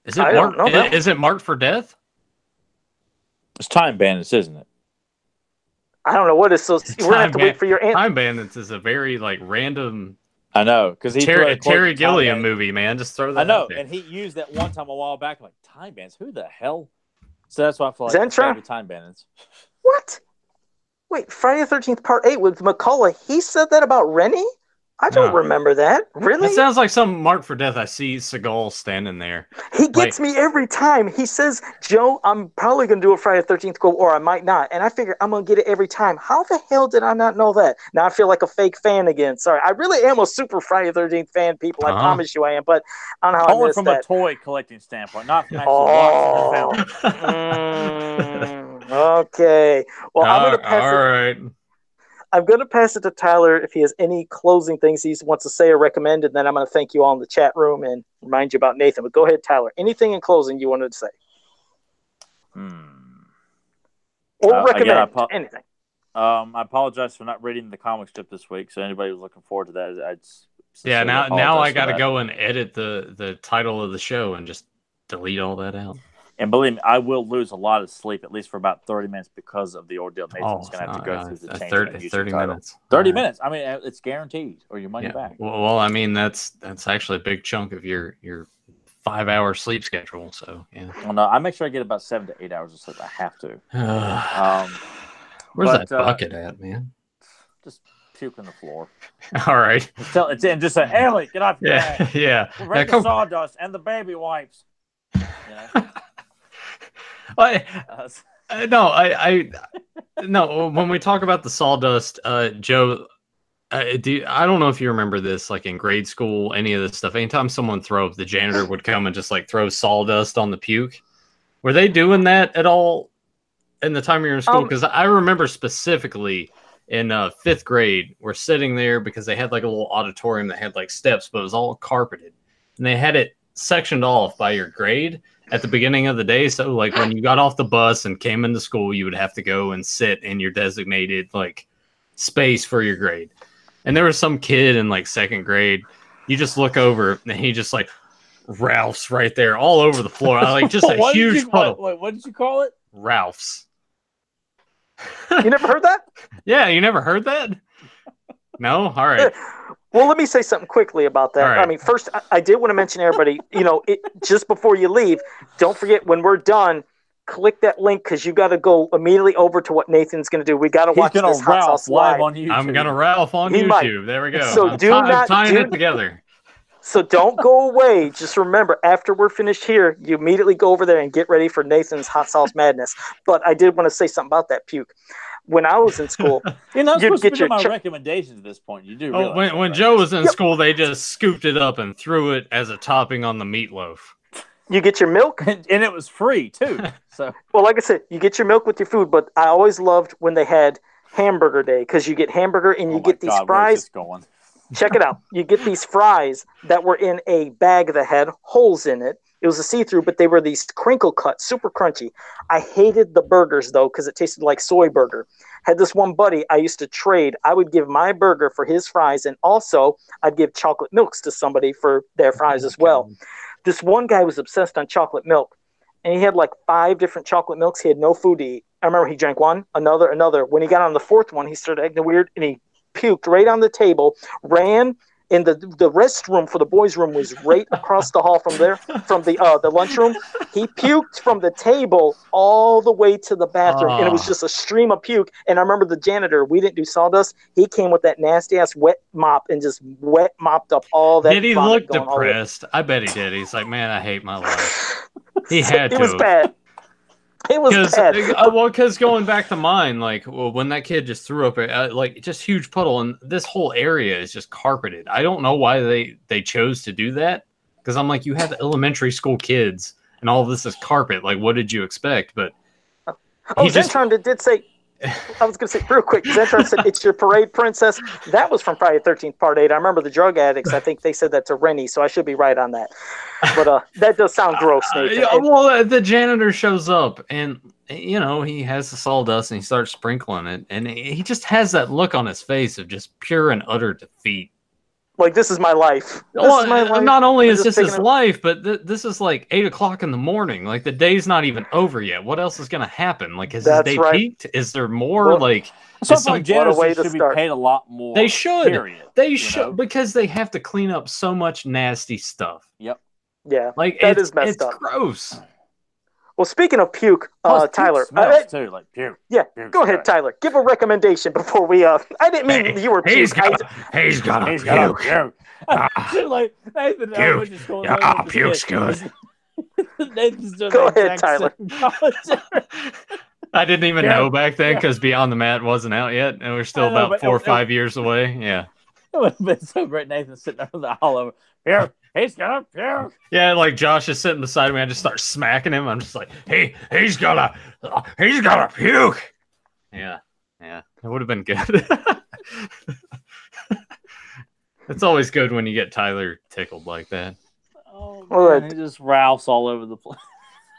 Is it marked? Is it marked for death? It's Time Bandits, isn't it? I don't know what it is. So we're gonna have to wait for your answer. Time Bandits is a very random. I know, because he Terry Gilliam movie, man. Just throw that. I know, out there. and he used that one time a while back. I'm like, Time Bandits, who the hell? So that's why I feel like Zentra? Time Bandits. What? Wait, Friday the 13th Part 8 with McCullough. He said that about Rennie? I don't remember that. Really? It sounds like some marked for death. I see Seagal standing there. He gets me every time. He says, "Joe, I'm probably going to do a Friday the 13th quote, or I might not." And I figure I'm going to get it every time. How the hell did I not know that? Now I feel like a fake fan again. Sorry. I really am a super Friday the 13th fan, people. I promise you I am. But I don't know how I missed that. Only from a toy collecting standpoint, not from actually watching the film. Okay. Well, I'm going to pass it. All right. I'm going to pass it to Tyler if he has any closing things he wants to say or recommend, and then I'm going to thank you all in the chat room and remind you about Nathan. But go ahead, Tyler. Anything in closing you wanted to say? Or recommend anything. I apologize for not reading the comic strip this week, so anybody who's looking forward to that, now I got to go and edit the title of the show and just delete all that out. And believe me, I will lose a lot of sleep, at least for about 30 minutes, because of the ordeal. Nathan's going to have to go through the change 30 minutes. 30 minutes. I mean, it's guaranteed, or your money back. Well, I mean, that's actually a big chunk of your 5-hour sleep schedule. So yeah. Well, no, I make sure I get about 7 to 8 hours of sleep. I have to. Where's that bucket at, man? Just puke on the floor. All right. Just say, Ellie, get off your Yeah, yeah. We'll bring the sawdust and the baby wipes. You know? No. When we talk about the sawdust, Joe, I don't know if you remember this, like in grade school, any of this stuff. Anytime someone throw up, the janitor would come and just like throw sawdust on the puke. Were they doing that at all in the time you were in school? Because I remember specifically in 5th grade, we're sitting there because they had like a little auditorium that had like steps, but it was all carpeted, and they had it sectioned off by your grade at the beginning of the day. So like when you got off the bus and came into school, you would have to go and sit in your designated like space for your grade. And there was some kid in like 2nd grade. You just look over and he just like Ralph's right there all over the floor. Like just a huge puddle. What did you call it? Ralph's. You never heard that? Yeah, you never heard that? No? All right. Well, let me say something quickly about that. Right. I mean, first, I did want to mention everybody, just before you leave, don't forget when we're done, click that link because you got to go immediately over to what Nathan's going to do. We got to watch this Hot Sauce live on YouTube. I'm going to Ralph on YouTube. Might. There we go. So I'm tying it together. So don't go away. Just remember, after we're finished here, you immediately go over there and get ready for Nathan's Hot Sauce Madness. But I did want to say something about that puke. When I was in school, you're not supposed to get my recommendations at this point. You do realize when Joe was in school, they just scooped it up and threw it as a topping on the meatloaf. You get your milk, and it was free too. So, well, like I said, you get your milk with your food. But I always loved when they had hamburger day because you get hamburger and you get these fries. Check it out. You get these fries that were in a bag that had holes in it. It was a see-through, but they were these crinkle cut, super crunchy. I hated the burgers, though, because it tasted like soy burger. Had this one buddy I used to trade. I would give my burger for his fries, and also I'd give chocolate milks to somebody for their fries as well. This one guy was obsessed on chocolate milk, and he had like 5 different chocolate milks. He had no food to eat. I remember he drank one, another. When he got on the 4th one, he started acting weird, and he puked right on the table, ran in the restroom for the boys' room was right across the hall from the lunchroom. He puked from the table all the way to the bathroom, and it was just a stream of puke. And I remember the janitor, we didn't do sawdust. He came with that nasty-ass wet mop and just wet mopped up all that. Did he look depressed? I bet he did. He's like, man, I hate my life. He had to. It was bad. It was bad. Well, because going back to mine, like when that kid just threw up, like just huge puddle, and this whole area is just carpeted. I don't know why they chose to do that. Because I'm like, you have elementary school kids, and all of this is carpet. Like, what did you expect? But Zentron did say. I was going to say real quick. Zentron said, "It's your parade, princess." That was from Friday the 13th, Part 8. I remember the drug addicts. I think they said that to Rennie, so I should be right on that. But that does sound gross, Nathan. Well, the janitor shows up, and he has the sawdust, and he starts sprinkling it, and he just has that look on his face of just pure and utter defeat. Like, this is my life. Not only is this his life, but this is like 8 o'clock in the morning. Like, the day's not even over yet. What else is going to happen? Like, has his day peaked? Is there more? Some janitors should be paid a lot more. They should. Period, they should, because they have to clean up so much nasty stuff. Yep. Yeah. Like, is messed up. It's gross. Well, speaking of puke, Tyler. Puke too, like puke. Yeah, go ahead, Tyler. Give a recommendation before we. I didn't mean you were puke. He's got a puke. Like Nathan, puke. Puke's good. Go ahead, Tyler. I didn't even know back then because Beyond the Mat wasn't out yet, and we're still about 4 or 5 years away. Yeah. It would have been so great. Nathan sitting over the all over. Here, he's got a puke. Yeah, like Josh is sitting beside me. I just start smacking him. I'm just like, he's got a puke. Yeah. It would have been good. It's always good when you get Tyler tickled like that. Oh, man, he just Ralphs all over the place.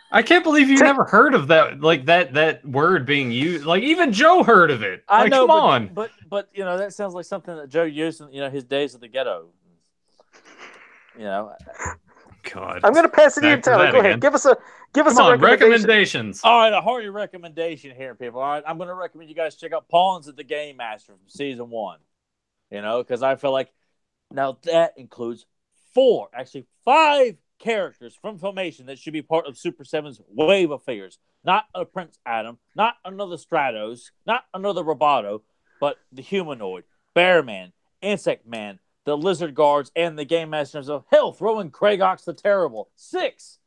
I can't believe you never heard of that, like that word being used. Like, even Joe heard of it. I know, come on. But that sounds like something that Joe used in his days at the ghetto. God. I'm going to pass it to you, Tyler. Go ahead. Give us a recommendations. All right, a hearty recommendation here, people. All right, I'm going to recommend you guys check out Pawns at the Game Master from season 1. Because I feel like now that includes 5 characters from Filmation that should be part of Super 7's wave of figures. Not a Prince Adam, not another Stratos, not another Roboto, but the Humanoid, Bearman, Insect Man, the Lizard Guards, and the Game Masters of Hell, throwing Kragox the Terrible. Six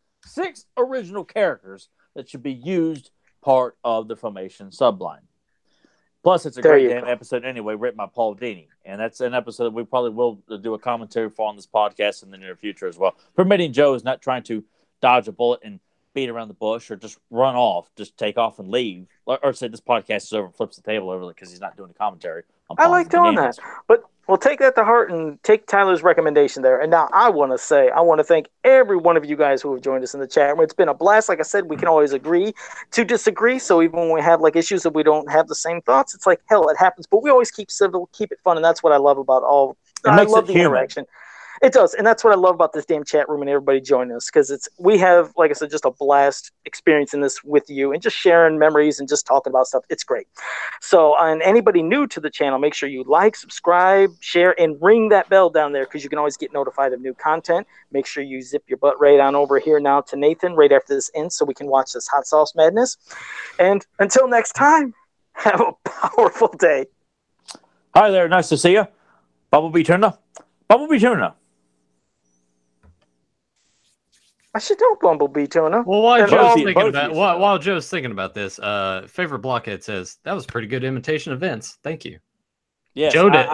original characters that should be used part of the Filmation subline. Plus, it's a great damn episode anyway, written by Paul Dini. And that's an episode that we probably will do a commentary for on this podcast in the near future as well. Permitting Joe is not trying to dodge a bullet and beat around the bush or just run off, just take off and leave. Or say this podcast is over and flips the table over because he's not doing a commentary. I like doing that. But we'll take that to heart and take Tyler's recommendation there. And now I want to thank every one of you guys who have joined us in the chat room. It's been a blast. Like I said, we can always agree to disagree. So even when we have like issues that we don't have the same thoughts, it's like, hell, it happens. But we always keep civil, keep it fun. And that's what I love about all. I love the interaction. It does, and that's what I love about this damn chat room and everybody joining us, because we have, like I said, just a blast experiencing this with you and just sharing memories and just talking about stuff. It's great. So, and anybody new to the channel, make sure you like, subscribe, share, and ring that bell down there because you can always get notified of new content. Make sure you zip your butt right on over here now to Nathan right after this ends so we can watch this hot sauce madness. And until next time, have a powerful day. Hi there, nice to see you. Bumblebee Tuna. Bumblebee Tuna. I should know Bumblebee Tuna. Well, while Joe's thinking about this, favorite blockhead says that was a pretty good imitation of Vince. Thank you. Yes, Joe did.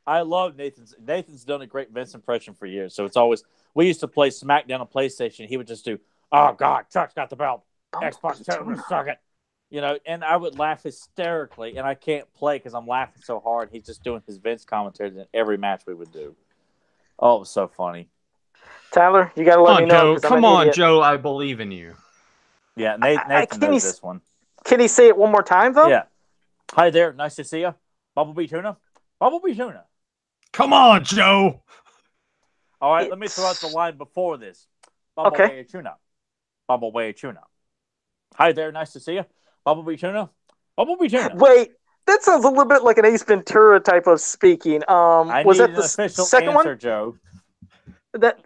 I love Nathan's. Nathan's done a great Vince impression for years. So it's always we used to play SmackDown on PlayStation. He would just do, "Oh God, Chuck's got the belt. Xbox Tuna, suck it." You know, and I would laugh hysterically, and I can't play because I'm laughing so hard. He's just doing his Vince commentaries in every match we would do. Oh, it was so funny. Tyler, you got to let me know. Joe. Come on, Joe. I believe in you. Yeah, Nathan knows this one. Can he say it one more time, though? Yeah. Hi there. Nice to see you. Bumblebee Tuna. Bumblebee Tuna. Come on, Joe. All right, let me throw out the line before this. Bumblebee Tuna. Bumblebee Tuna. Hi there. Nice to see you. Bumblebee Tuna. Bumblebee Tuna. Wait. That sounds a little bit like an Ace Ventura type of speaking. Was that the second answer, one? Joe. That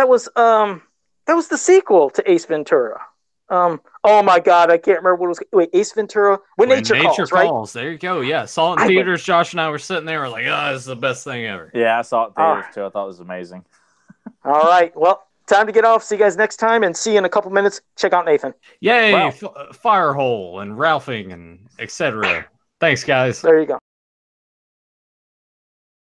was the sequel to Ace Ventura. Oh my God, I can't remember what it was. Wait, Ace Ventura? When Nature Calls, right? There you go. Yeah, saw it in theaters. Josh and I were sitting there, we're like, "Oh, this is the best thing ever." Yeah, I saw it in theaters too. I thought it was amazing. All right, well, time to get off. See you guys next time, and see you in a couple minutes. Check out Nathan. Yay! Wow. Firehole and Ralphing and etc. Thanks, guys. There you go.